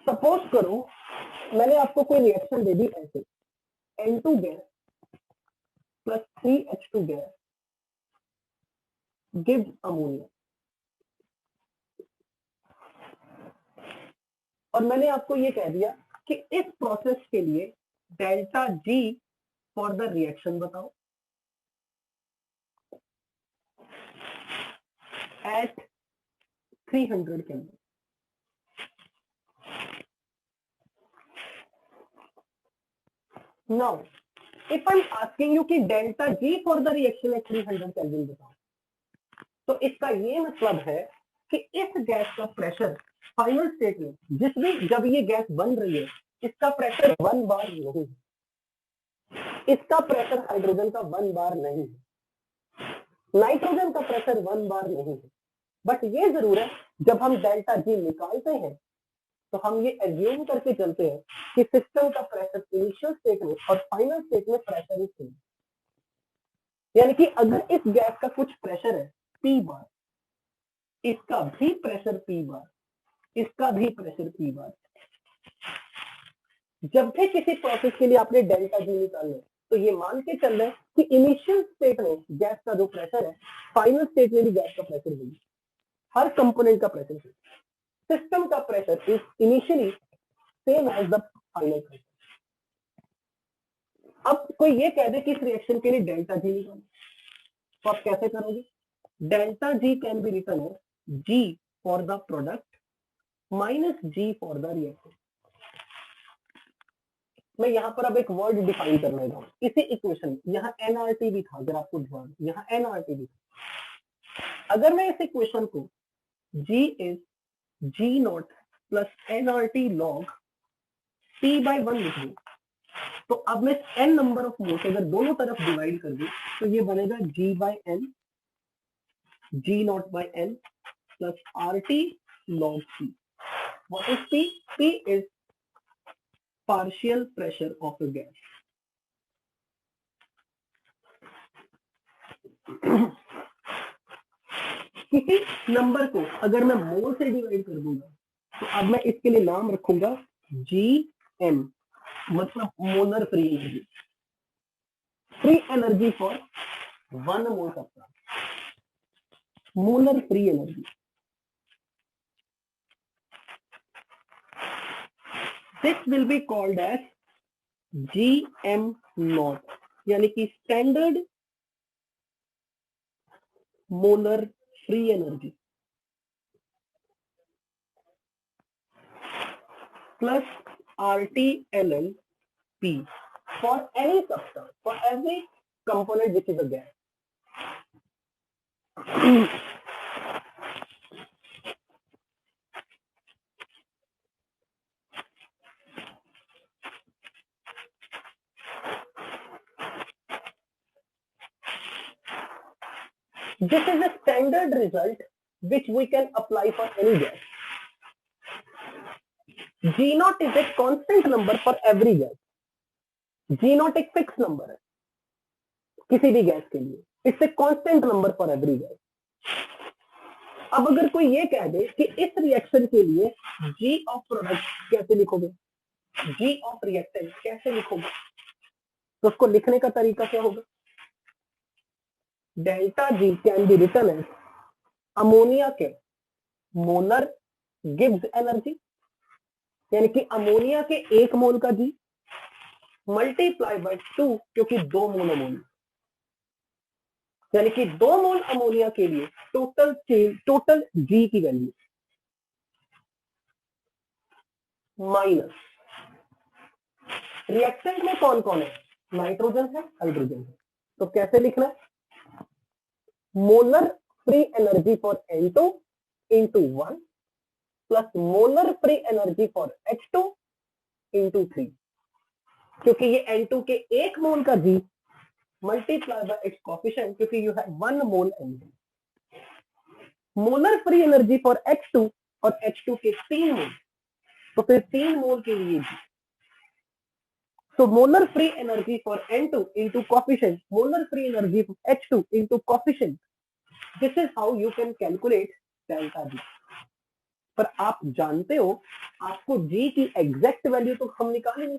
सपोज करो मैंने आपको कोई रिएक्शन दे दी ऐसे, N2 gas plus 3H2 gas gives ammonia, और मैंने आपको ये कह दिया कि इस प्रोसेस के लिए delta G for the reaction बताओ at 300 Kelvin. Now, if I'm asking you कि delta G for the reaction at 300 Kelvin बताओ, तो इसका ये मतलब है कि इस गैस का प्रेशर फाइनल स्टेट में जब ये गैस बन रही है, इसका प्रेशर 1 बार नहीं है, इसका प्रेशर हाइड्रोजन का 1 बार नहीं है, नाइट्रोजन का प्रेशर 1 बार नहीं है। बट ये जरूर है जब हम डेल्टा जी निकालते हैं तो हम ये एज्यूम करके चलते हैं कि सिस्टम का प्रेशर इनिशियल स्टेट में और फाइनल स्टेट में प्रेशर ही सेम, यानी कि अगर इस गैस का कुछ प्रेशर है P बार, इसका भी प्रेशर P बार, इसका भी प्रेशर P बार। जब भी किसी प्रोसेस के लिए आपने डेल्टा जी निकालना है तो ये मान के चल रहे हैं कि इनिशियल स्टेट में गैस का जो प्रेशर है, फाइनल स्टेट में भी गैस का प्रेशर होगी, हर कंपोनेंट का प्रेशर। सिस्टम का pressure is initially same as the final pressure. अब कोई ये कह दे कि इस रिएक्शन के लिए डेल्टा जी निकालो, तो आप कैसे करोगे? Delta G can be written as G for the product minus G for the reaction. मैं यहां पर अब एक वर्ड डिफाइन करना है, इसी इक्वेशन, यहाँ एनआरटी भी था, अगर आपको ध्यान, यहाँ एनआरटी भी था। अगर मैं इस इक्वेशन को G is G naught plus nRT log P by 1 लिख दूं, तो अब मैं n नंबर ऑफ मोल्स अगर दोनों तरफ डिवाइड कर दूं तो ये बनेगा g by n g not by n plus RT log P. What is P? P is partial pressure of a gas. किसी नंबर को अगर मैं मोल से डिवाइड कर दूंगा तो अब मैं इसके लिए नाम रखूंगा GM, मतलब molar free energy, free energy for 1 mole substance, molar free energy. This will be called as GM naught, यानी कि standard molar free energy plus RT/ln P for any substance, for every component which is a gas. This is a standard result which we can apply for any gas. G naught is a constant number for every gas. G naught एक fix number है किसी भी gas के लिए. It's a constant number for every gas. अब अगर कोई ये कह दे कि इस रिएक्शन के लिए G ऑफ प्रोडक्ट कैसे लिखोगे, G ऑफ रिएक्टेंट कैसे लिखोगे, तो उसको लिखने का तरीका क्या होगा? Delta G can be written as ammonia के मोलर गिब्स एनर्जी, यानी कि अमोनिया के 1 मोल का G मल्टीप्लाई बाय 2, क्योंकि 2 मोल अमोनिया, यानी कि 2 मोल अमोनिया के लिए टोटल G की वैल्यू माइनस रिएक्टेंट में कौन कौन है, नाइट्रोजन है, हाइड्रोजन है. तो कैसे लिखना है? Molar free energy for N2 into 1 plus molar free energy for H2 into 3, क्योंकि ये N2 के 1 मोल का G multiply by its coefficient, क्योंकि you have 1 mole N2. Molar free energy for H2 और H2 के 3 मोल, तो फिर 3 मोल के लिए G. So molar free energy for N2 into coefficient, molar free energy for H2 into coefficient. This is how you can calculate delta G. पर आप जानते हो आपको G की एग्जैक्ट वैल्यू तो हम निकाल ही नहीं.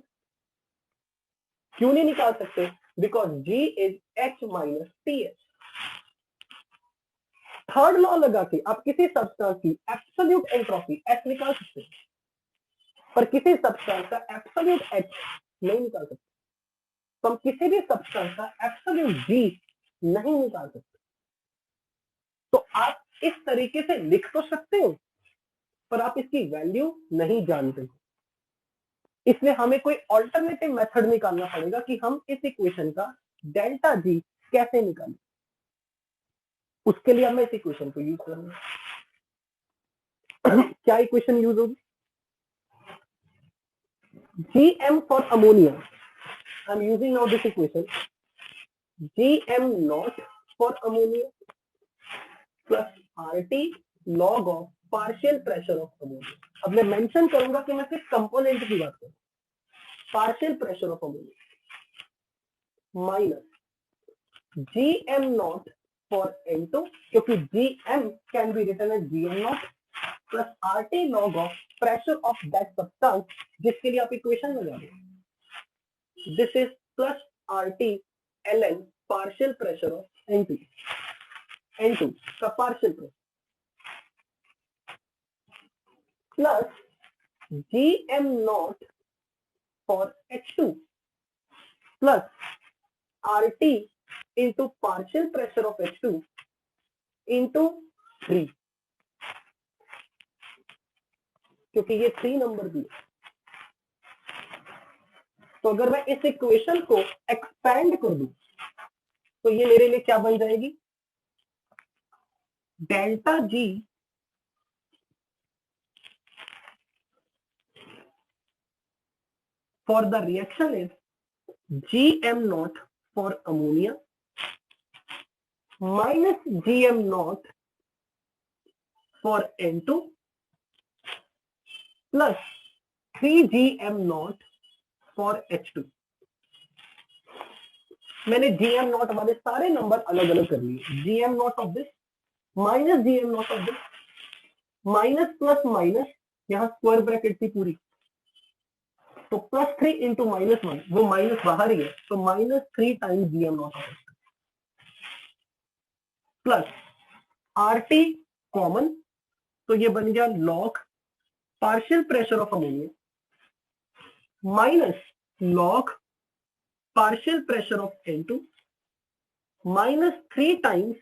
क्यों नहीं निकाल सकते? Because G is H minus TH. Third law लगा के आप किसी सब्सटेंस की एब्सोल्यूट एंट्रोपी H निकाल सकते हैं, पर किसी सब्सटेंस का एब्सोल्यूट H नहीं निकाल सकते. तो हम किसी भी सब्सटेंस का एब्सोल्यूट G नहीं निकाल सकते. तो आप इस तरीके से लिख तो सकते हो, पर आप इसकी वैल्यू नहीं जानते. इसलिए हमें कोई ऑल्टरनेटिव मेथड निकालना पड़ेगा कि हम इस इक्वेशन का डेल्टा G कैसे निकालें. उसके लिए हमें इस इक्वेशन को यूज करना है. क्या इक्वेशन यूज होगी? Gm for ammonia. I'm using now this equation. Gm naught for ammonia plus RT log of partial pressure of ammonia. अब मैं मेंशन करूंगा कि मैं सिर्फ कंपोनेंट की बात करूं. Partial pressure of ammonia minus Gm naught for N2, क्योंकि Gm can be written as Gm naught plus RT log of pressure of that substance, जिसके लिए आप इक्वेशन लगा दो. This is plus RT ln partial pressure of N2 का partial pressure plus Gm naught for H2 plus RT into partial pressure of H2 into 3, क्योंकि ये 3 number भी है. तो अगर मैं इस इक्वेशन को एक्सपेंड कर दूं तो ये मेरे लिए क्या बन जाएगी? Delta G for the reaction is GM naught for ammonia minus GM naught for N2 plus 3GM naught for H2। मैंने GM naught वाले सारे नंबर अलग अलग कर लिए। GM naught of this minus GM naught of this, minus plus minus, यहां square bracket थी पूरी, तो +3 इंटू -1, वो माइनस बाहर ही है, तो -3 times GM naught of this plus RT common, तो ये बन गया log partial pressure of ammonia minus log partial pressure of N2 -3 times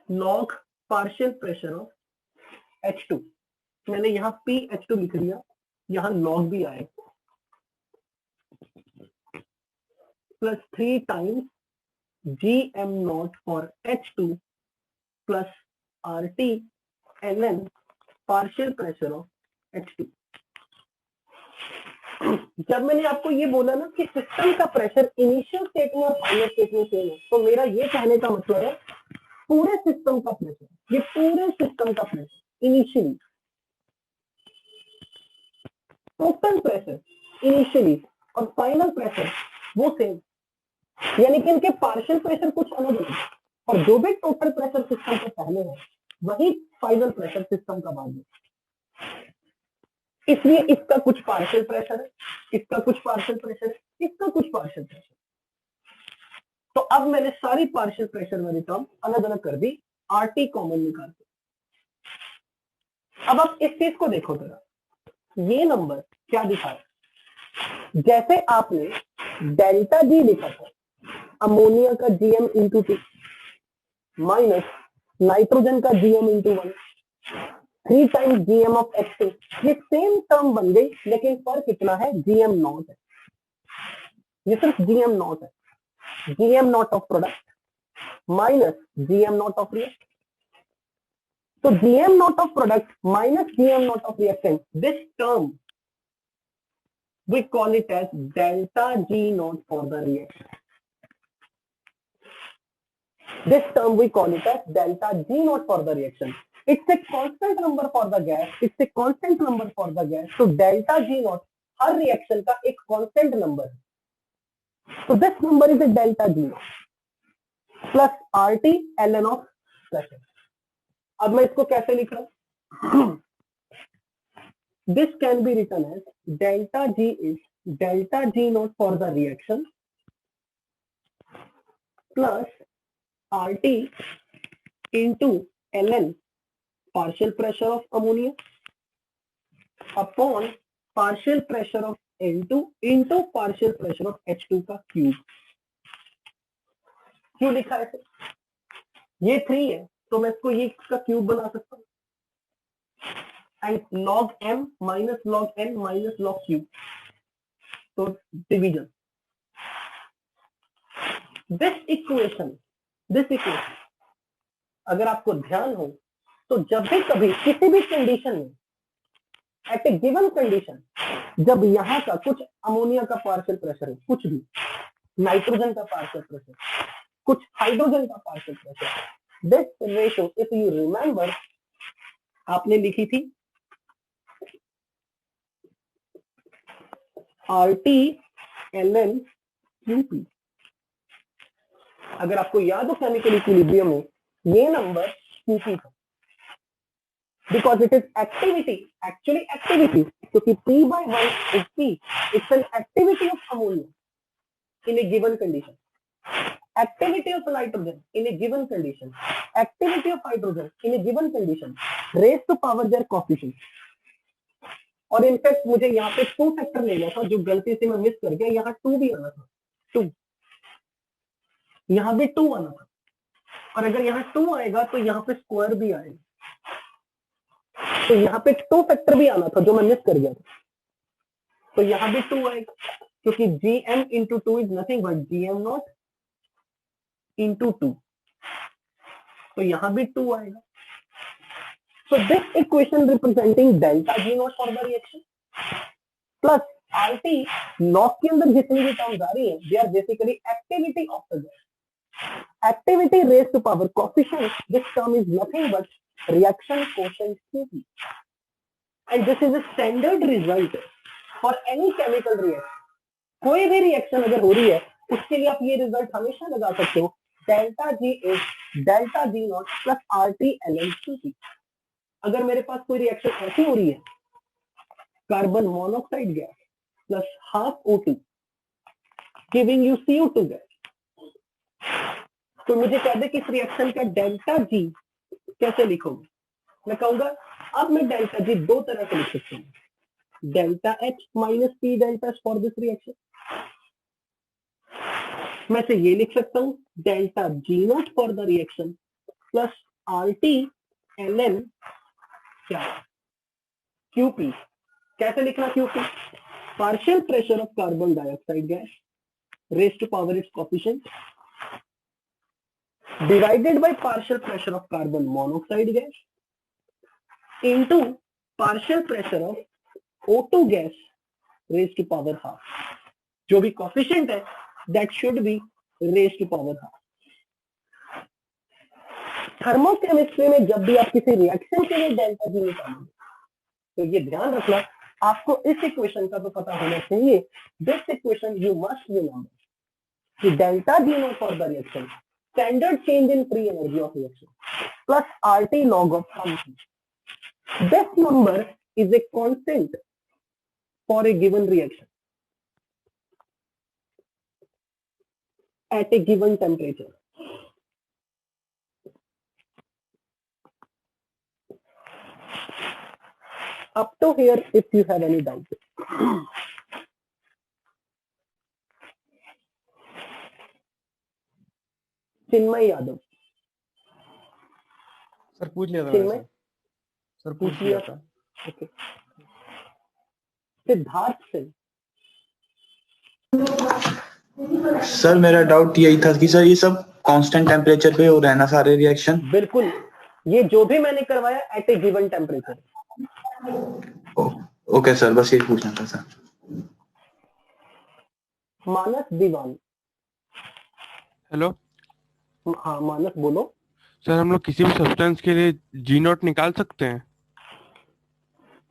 log partial pressure of H2। मैंने यहां PH2 लिख दिया, यहां लॉग भी आए, plus 3 times GM naught for H2 plus RT ln partial pressure of H2। जब मैंने आपको ये बोला ना कि सिस्टम का प्रेशर इनिशियल स्टेट में और फाइनल स्टेट में सेम है, तो मेरा ये कहने का मतलब है पूरे सिस्टम का प्रेशर, ये पूरे सिस्टम का pressure initially, total pressure initially और फाइनल प्रेशर वो सेम, यानी कि इनके पार्शियल प्रेशर कुछ अलग है, और जो भी टोटल प्रेशर सिस्टम के पहले है वही फाइनल प्रेशर सिस्टम का बाद में। इसलिए इसका कुछ पार्शियल प्रेशर है, इसका कुछ पार्शियल प्रेशर है, इसका कुछ पार्शियल प्रेशर। तो अब मैंने सारी पार्शियल प्रेशर वाली टर्म अलग अलग कर दी, RT कॉमन निकाल के। अब आप इस चीज को देखो जरा, ये नंबर क्या दिखा है, जैसे आपने डेल्टा जी लिखा था अमोनिया का GM इंटू 2 माइनस नाइट्रोजन का GM into 1 3 times GM of H2, ये सेम टर्म बन गई, लेकिन फर्क कितना है, GM नॉट है, ये सिर्फ GM नॉट है, GM not of product minus GM not of react. तो GM not of product minus GM not of reactant, this term we call it as delta G naught for the reaction. This term we call it as delta G naught for the reaction. It's a constant number for the gas. It's a constant number for the gas. So delta G naught her reaction का एक constant number है. So this number is a delta G naught plus RT ln of pressure. अब मैं इसको कैसे लिख रहा हूं? This can be written as delta G is delta G naught for the reaction plus RT into ln partial pressure of ammonia upon partial pressure of N2 into partial pressure of H2 का cube. क्यों लिखा है? ये 3 है, तो मैं इसको ये इसका क्यूब बना सकता हूँ, and log m minus log n minus log q, तो डिवीजन। दिस इक्वेशन अगर आपको ध्यान हो तो जब भी कभी किसी भी कंडीशन में एट ए गिवन कंडीशन, जब यहाँ का कुछ अमोनिया का पार्शियल प्रेशर है, कुछ भी नाइट्रोजन का पार्शियल प्रेशर, कुछ हाइड्रोजन का partial pressure, this ratio if you remember आपने लिखी थी RT ln QP। अगर आपको याद हो केमिकल इक्विलिब्रियम में ये नंबर QP था, because it is activity, actually activity, क्योंकि P/1 is P, it's an activity of ammonia in a given condition, activity of nitrogen in a given condition, activity of hydrogen in a given condition, raised to power their coefficient। और in fact मुझे यहाँ पे 2 factor लेना था, जो गलती से मैं मिस कर गया, यहाँ 2 भी आना था, 2 यहाँ भी 2 आना था, और अगर यहाँ 2 आएगा तो यहाँ पे स्क्वायर भी आएगा, तो यहाँ पे 2 फैक्टर भी आना था जो मैं मिस कर गया था, तो यहाँ भी 2 आएगा, क्योंकि GM into 2 is nothing but GM naught into 2, तो यहाँ भी 2 आएगा। So this equation representing delta G naught for the reaction plus RT log के अंदर जितनी भी टर्म्स आ रही है they are basically activity of the gas. Activity raise to power coefficient, this term is nothing but reaction coefficient QP and this is a standard result for any chemical reaction. कोई भी reaction अगर हो रही है उसके लिए आप ये रिजल्ट हमेशा लगा सकते हो, delta G is delta G not plus RT ln QP। अगर मेरे पास कोई रिएक्शन ऐसी हो रही है, carbon monoxide gas plus half O2 giving you CO2 gas, तो मुझे कह दे कि इस रिएक्शन का डेल्टा जी कैसे लिखोगे? मैं कहूंगा अब मैं डेल्टा जी दो तरह से लिख सकता हूँ, delta H minus P delta for this reaction. मैं से ये लिख सकता हूँ delta G naught for the reaction plus RT ln क्या QP। कैसे लिखना QP? Partial pressure of carbon dioxide gas raise to power its coefficient divided by partial pressure of carbon monoxide gas into partial pressure of O2 gas raised to power half। जो भी coefficient है that should be raised to power half। Thermochemistry में जब भी आप किसी reaction के लिए डेल्टा जी निकालोगे तो ये ध्यान रखना आपको इस इक्वेशन का तो पता होना चाहिए। This equation you must remember कि delta G naught for the reaction standard change in free energy of reaction plus RT log of something. This number is a constant for a given reaction at a given temperature. Up to here, if you have any doubt. Chinmay Yadav. Sir पूछ लिया था चिन्मय मैंने, sir पूछ लिया था। Okay. Siddharth Singh. Sir मेरा doubt यही था कि सर ये सब कांस्टेंट टेम्परेचर पे हो रहा है ना सारे रिएक्शन? बिल्कुल, ये जो भी मैंने करवाया eight a given temperature. Okay sir, बस यही पूछना था सर। मानस दीवान। हेलो। हाँ मानस बोलो। सर हम लोग किसी भी सब्सटेंस के लिए जी नॉट निकाल सकते हैं?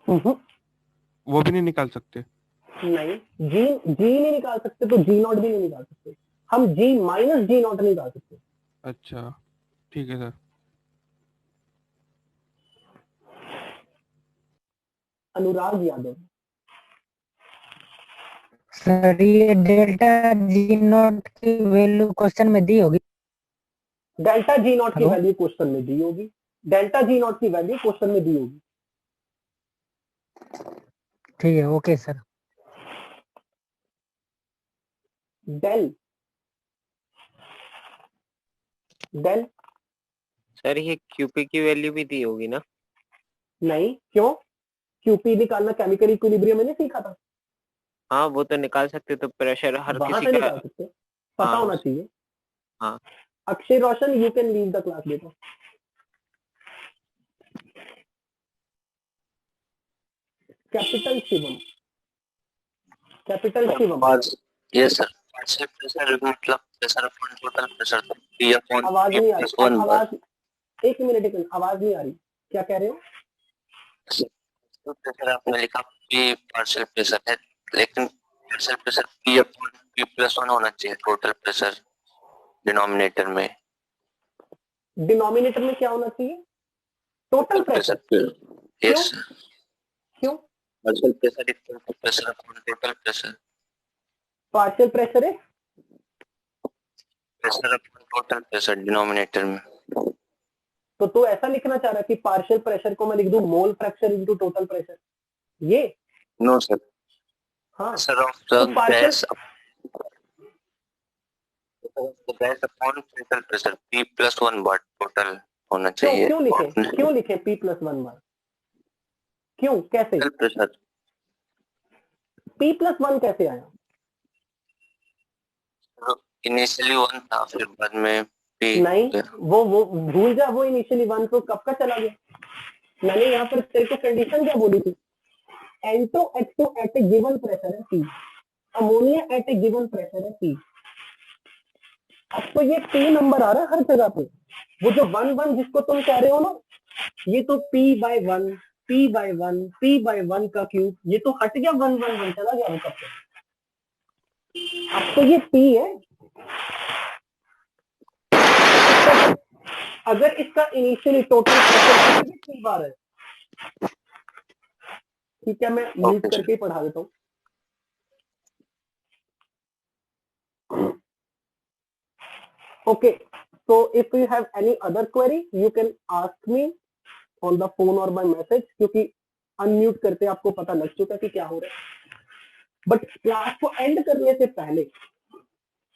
वो भी नहीं निकाल सकते? नहीं, जी नहीं निकाल सकते तो जी नॉट भी नहीं निकाल सकते। हम जी माइनस जी नॉट निकाल सकते। अच्छा ठीक है सर। अनुराग यादव। सर ये डेल्टा जी नॉट की वैल्यू क्वेश्चन में दी होगी? डेल्टा जी नॉट की वैल्यू क्वेश्चन में दी होगी। डेल्टा जी नॉट की वैल्यू क्वेश्चन में दी होगी। ठीक है, ओके सर। डेल सर ये QP की वैल्यू भी दी होगी ना? नहीं, क्यों? QP निकालना केमिकल इक्विलिब्रियम में नहीं सीखा था? हाँ वो तो निकाल सकते, तो प्रेशर हर वहां किसी से का निकाल सकते, पता होना चाहिए। हाँ। Akshay Roshan, you can leave the class बेटा। Capital Shivam. Yes sir. Partial pressure मतलब pressure upon total pressure, P upon आवाज नहीं आ रही, 1 आवाज एक मिनट, आवाज नहीं आ रही, क्या कह रहे हो? तो प्रेशर आपने लिखा P पार्शियल प्रेशर है, लेकिन partial pressure P upon P+1 होना चाहिए टोटल प्रेशर डिनोमिनेटर में। डिनोमिनेटर में क्या होना चाहिए? Total pressure. यस क्यों? Partial pressure equal to pressure upon total pressure. Partial pressure है pressure upon total pressure denominator में। तो तू ऐसा लिखना चाह रहा है कि पार्शियल प्रेशर को मैं लिख दूं mole fraction into total pressure? ये नो सर। हाँ, pressure of the gas upon total pressure P+1 bar total होना चाहिए। क्यों लिखे P+1 बार? क्यों, कैसे? प्रेशर P+1 कैसे आया? इनिशियली 1 था, फिर बाद में P नहीं, वो भूल जा, वो इनिशियली 1 तो कब का चला गया। मैंने यहाँ पर तेरे को कंडीशन क्या बोली थी? N2H2 at a given pressure है P, ammonia at a given pressure है P। अब तो ये P नंबर आ रहा है हर जगह पे, वो जो 1 जिसको तुम कह रहे हो ना, ये तो P/1 P/1 P/1 का क्यूब, ये तो हट गया 1 चला गया ऊपर से। अब तो ये P है। अगर इसका इनिशियली टोटल प्रेशर P बार है, ठीक है, मैं म्यूट करके पढ़ा देता हूँ। Okay, so if you have any other query, you can ask me on the phone or by message, क्योंकि अनम्यूट करते आपको पता लग चुका कि क्या हो रहा है। बट क्लास को एंड करने से पहले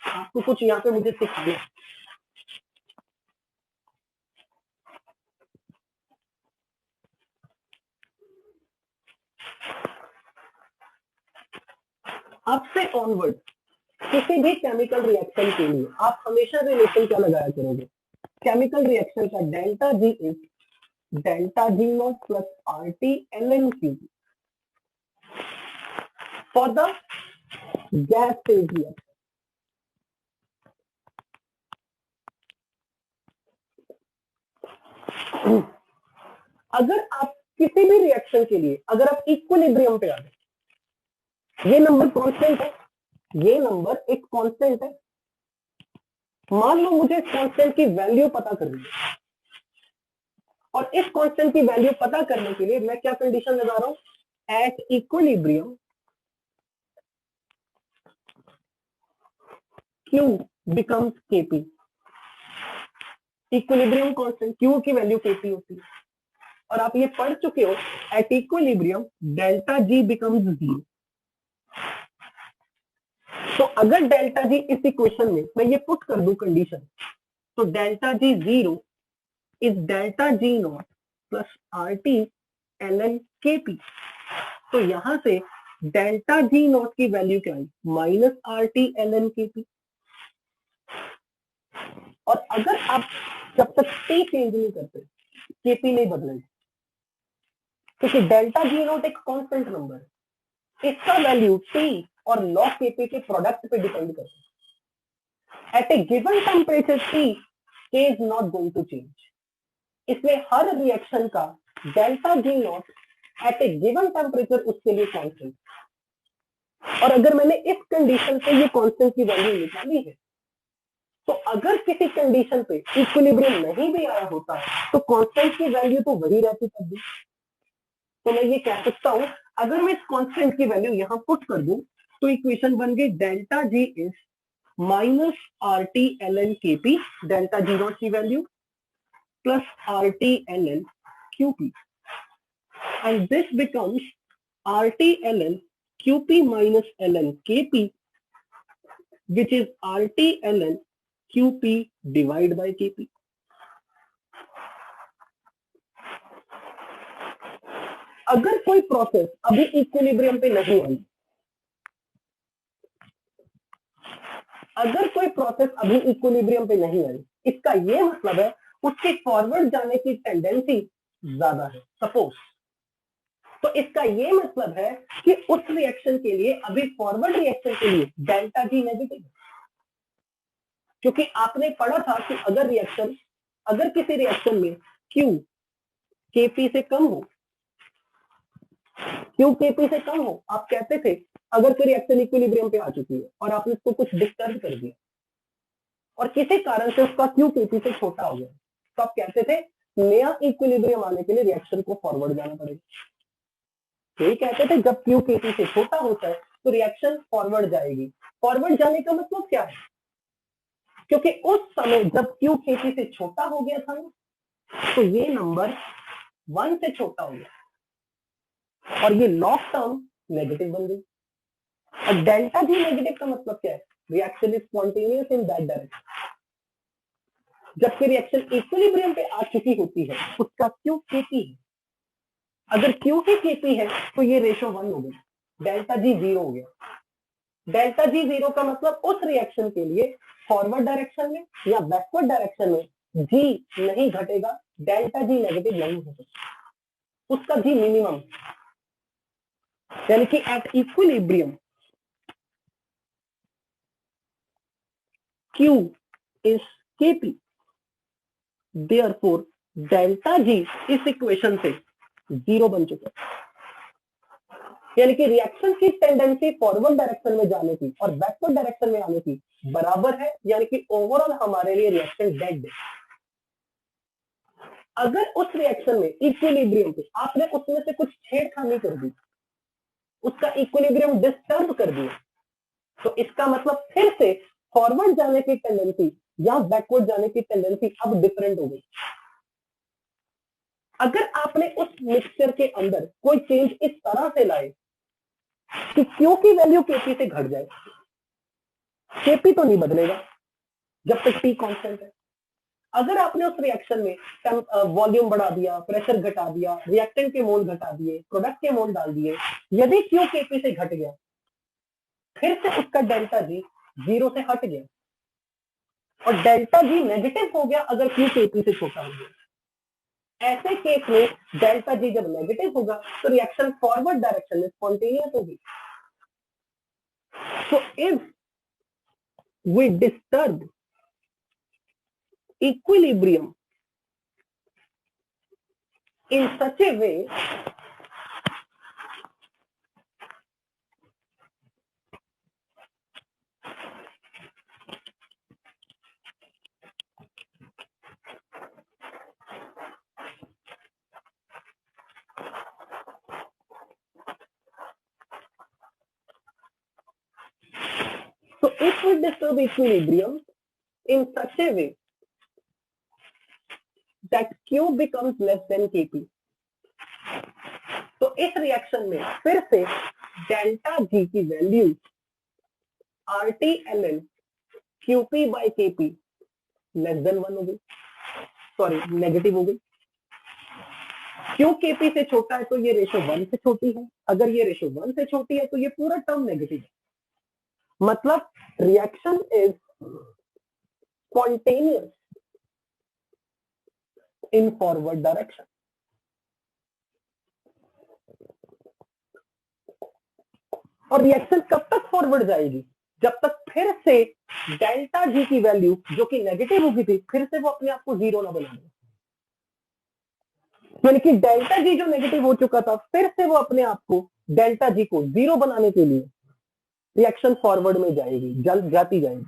आपको कुछ यहाँ पे मुझे सिखाना है। अब से ऑनवर्ड किसी भी केमिकल रिएक्शन के लिए आप हमेशा रिलेशन क्या लगाया करोगे? केमिकल रिएक्शन का delta G is delta G not plus RT ln Q for the gas phase reaction. अगर आप किसी भी रिएक्शन के लिए अगर आप इक्विलिब्रियम पे आ गए, ये नंबर कांस्टेंट है, ये नंबर एक कांस्टेंट है। मान लो मुझे इस कांस्टेंट की वैल्यू पता करनी है, और इस कांस्टेंट की वैल्यू पता करने के लिए मैं क्या कंडीशन लगा रहा हूं? At equilibrium Q becomes Kp। Equilibrium constant Q की वैल्यू Kp होती है, और आप ये पढ़ चुके हो, at equilibrium delta G becomes 0। तो अगर डेल्टा जी इस इक्वेशन में मैं ये पुट कर दूं कंडीशन, तो delta G 0 is delta G not plus RT ln Kp। तो यहां से डेल्टा जी नॉट की वैल्यू क्या आई? Minus RT ln Kp। और अगर आप जब तक T चेंज नहीं करते, Kp नहीं बदलेगा, क्योंकि डेल्टा जी नॉट एक कांस्टेंट नंबर है, इसका वैल्यू T और log Kp के प्रोडक्ट पे डिपेंड करता है। At a given temperature T, K is not going to change, इसलिए हर रिएक्शन का delta G naught at a given temperature उसके लिए कांस्टेंट। और अगर मैंने इस कंडीशन पे ये कांस्टेंट की वैल्यू निकाली है, तो अगर किसी कंडीशन पे इक्विलिब्रियम नहीं भी आया होता तो कांस्टेंट की वैल्यू तो वही रहती तब। तो मैं ये कह सकता हूं, अगर मैं इस कांस्टेंट की वैल्यू यहां पुट कर दूं, तो इक्वेशन बन गई delta G is minus RT ln Kp, delta G not की value, plus RT ln Qp, and this becomes RT ln Qp minus ln Kp, which is RT ln Qp divided by Kp। अगर कोई process अभी equilibrium पे नहीं आई, अगर कोई process अभी equilibrium पे नहीं आई, इसका ये मतलब है उसके फॉरवर्ड जाने की टेंडेंसी ज्यादा है। सपोज, तो इसका ये मतलब है कि उस रिएक्शन के लिए अभी फॉरवर्ड रिएक्शन के लिए डेल्टा जी नेगेटिव है, क्योंकि आपने पढ़ा था कि अगर किसी रिएक्शन में Q Kp से कम हो, Q Kp से कम हो, आप कहते थे अगर कोई रिएक्शन इक्विलिब्रियम पे आ चुकी है और आपने उसको कुछ डिस्टर्ब कर दिया और किसी कारण से उसका Q Kp से छोटा हो गया, तो आप कहते थे नया इक्विलिब्रियम आने के लिए रिएक्शन को फॉरवर्ड जाना पड़ेगा। यही कहते थे जब Q Kp से छोटा होता है तो रिएक्शन फॉरवर्ड जाएगी। फॉरवर्ड जाने का मतलब क्या है? क्योंकि उस समय जब Q Kp से छोटा हो गया था तो ये नंबर 1 से छोटा हो गया और ये लॉग टर्म नेगेटिव बन गई। और डेल्टा जी नेगेटिव का मतलब क्या है? Reaction is spontaneous in that direction. जबकि रिएक्शन इक्विलिब्रियम पे आ चुकी होती है उसका Q Kp है, अगर Q ही Kp है तो ये रेशो 1 हो गया, डेल्टा जी 0 हो गया। डेल्टा जी 0 का मतलब उस रिएक्शन के लिए फॉरवर्ड डायरेक्शन में या बैकवर्ड डायरेक्शन में जी नहीं घटेगा, डेल्टा जी नेगेटिव नहीं हो सकता, उसका जी मिनिमम। यानी कि at equilibrium Q is Kp, therefore delta G इस इक्वेशन से 0 बन चुका है। यानी कि रिएक्शन की टेंडेंसी फॉरवर्ड डायरेक्शन में जाने की और बैकवर्ड डायरेक्शन में आने की बराबर है, यानी कि ओवरऑल हमारे लिए रिएक्शन डेड है। अगर उस रिएक्शन में इक्विलिब्रियम पे आपने उसमें से कुछ छेड़खानी कर दी, उसका इक्विलिब्रियम डिस्टर्ब कर दिया, तो इसका मतलब फिर से फॉरवर्ड जाने की टेंडेंसी या बैकवर्ड जाने की टेंडेंसी अब डिफरेंट हो गई। अगर आपने उस मिक्सचर के अंदर कोई चेंज इस तरह से लाए कि क्यू की वैल्यू केपी से घट जाए, केपी तो नहीं बदलेगा जब तक टी कांस्टेंट है। अगर आपने उस रिएक्शन में वॉल्यूम बढ़ा दिया, प्रेशर घटा दिया, रिएक्टेंट के मोल घटा दिए, प्रोडक्ट के मोल डाल दिए, यदि क्यू केपी से घट गया, फिर से उसका डेल्टा जी 0 से हट गया और डेल्टा जी नेगेटिव हो गया अगर क्यू केपी से छोटा हो गया। ऐसे केस में डेल्टा जी जब नेगेटिव होगा तो रिएक्शन फॉरवर्ड डायरेक्शन में स्पॉन्टेनियस होगी। So if we disturb equilibrium in such a way So if we disturb equilibrium in such a way that Q becomes less than Kp, तो इस reaction में फिर से डेल्टा जी की value RT ln QP by KP less than 1 हो गई, sorry negative हो गई। क्यों केपी से छोटा है तो ये रेशो 1 से छोटी है, अगर ये रेशो 1 से छोटी है तो ये पूरा टर्म नेगेटिव है। मतलब reaction is spontaneous in forward direction. और रिएक्शन कब तक फॉरवर्ड जाएगी? जब तक फिर से डेल्टा जी की वैल्यू जो कि नेगेटिव होगी थी, फिर से वो अपने आप को 0 ना बना दे। यानी कि डेल्टा जी जो नेगेटिव हो चुका था, फिर से वो अपने आप को डेल्टा जी को 0 बनाने के लिए रिएक्शन फॉरवर्ड में जाएगी, जाती जाएगी।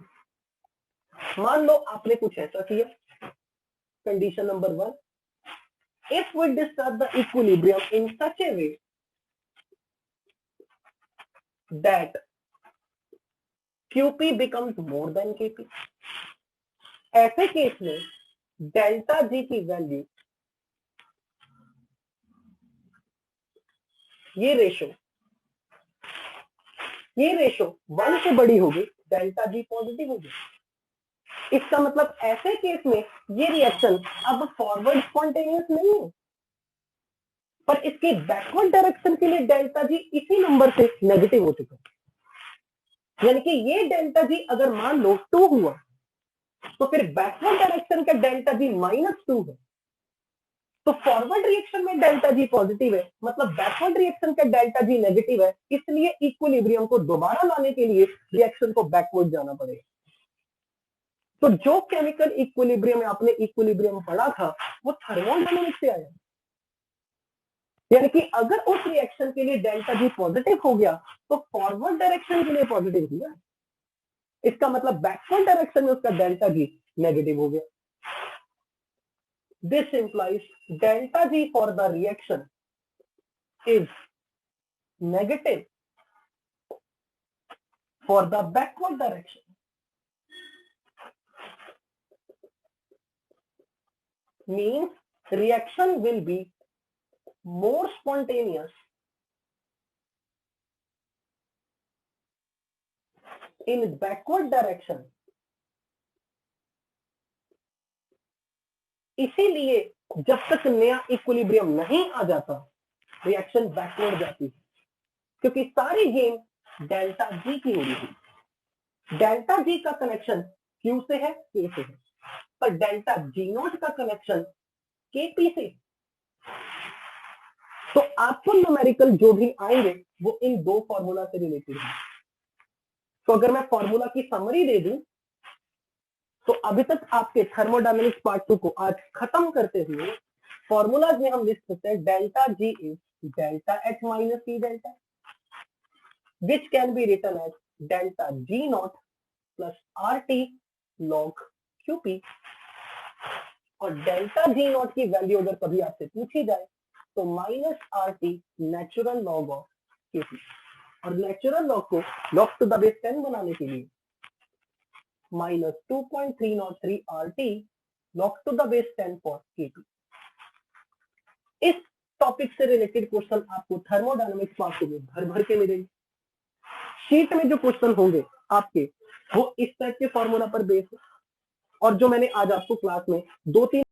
मान लो आपने कुछ ऐसा किया, condition number 1, if we disturb the equilibrium in such a way that QP becomes more than KP, ऐसे केस में डेल्टा जी की वैल्यू, ये रेशो 1 से बड़ी होगी, डेल्टा जी पॉजिटिव होगी। इसका मतलब ऐसे केस में ये रिएक्शन अब फॉरवर्ड स्पॉन्टेनियस नहीं है, पर इसके बैकवर्ड डायरेक्शन के लिए डेल्टा जी इसी नंबर से नेगेटिव हो चुका है। यानी कि ये डेल्टा जी अगर मान लो 2 हुआ तो फिर बैकवर्ड डायरेक्शन का डेल्टा जी -2 है। तो फॉरवर्ड रिएक्शन में डेल्टा जी पॉजिटिव है, मतलब बैकवर्ड रिएक्शन का डेल्टा जी नेगेटिव है। इसलिए इक्विलिब्रियम को दोबारा लाने के लिए रिएक्शन को बैकवर्ड जाना पड़ेगा। तो जो केमिकल इक्विलिब्रियम में आपने इक्विलिब्रियम पढ़ा था वो थर्मोडायनामिक्स से आया। यानी कि अगर उस रिएक्शन के लिए डेल्टा जी पॉजिटिव हो गया तो फॉरवर्ड डायरेक्शन के लिए पॉजिटिव हुआ, इसका मतलब बैकवर्ड डायरेक्शन में उसका डेल्टा जी नेगेटिव हो गया। This implies delta G for the reaction is negative for the backward direction. Means reaction will be more spontaneous in backward direction। इसीलिए जब तक नया इक्विलिब्रियम नहीं आ जाता रिएक्शन बैकवर्ड जाती है, क्योंकि सारी गेम डेल्टा जी की हो रही है। डेल्टा जी का कनेक्शन क्यू से है, के से है, पर डेल्टा जी नॉट का कनेक्शन केपी से। तो तो आपको न्यूमेरिकल जो भी आएंगे वो इन दो फॉर्मूला से रिलेटेड है। तो अगर मैं फॉर्मूला की समरी दे दूं तो अभी तक आपके थर्मोडायनेमिक्स पार्ट 2 को आज खत्म करते हुए फॉर्मूलाज में हम लिख सकते हैं delta G is delta H minus C delta which can be written as delta G not plus R T log QP. और डेल्टा जी नॉट की वैल्यू अगर कभी आपसे पूछी जाए तो minus R T natural log of KP. और natural log को लॉग टू द बेस 10 बनाने के लिए minus 2.303 R T log to the base 10 for KP. इस टॉपिक से रिलेटेड क्वेश्चन आपको थर्मोडायनेमिक्स पार्ट में भर भर के मिलेंगे। शीट में जो क्वेश्चन होंगे आपके वो इस टाइप के फॉर्मूला पर बेस्ड, और जो मैंने आज आपको क्लास में 2-3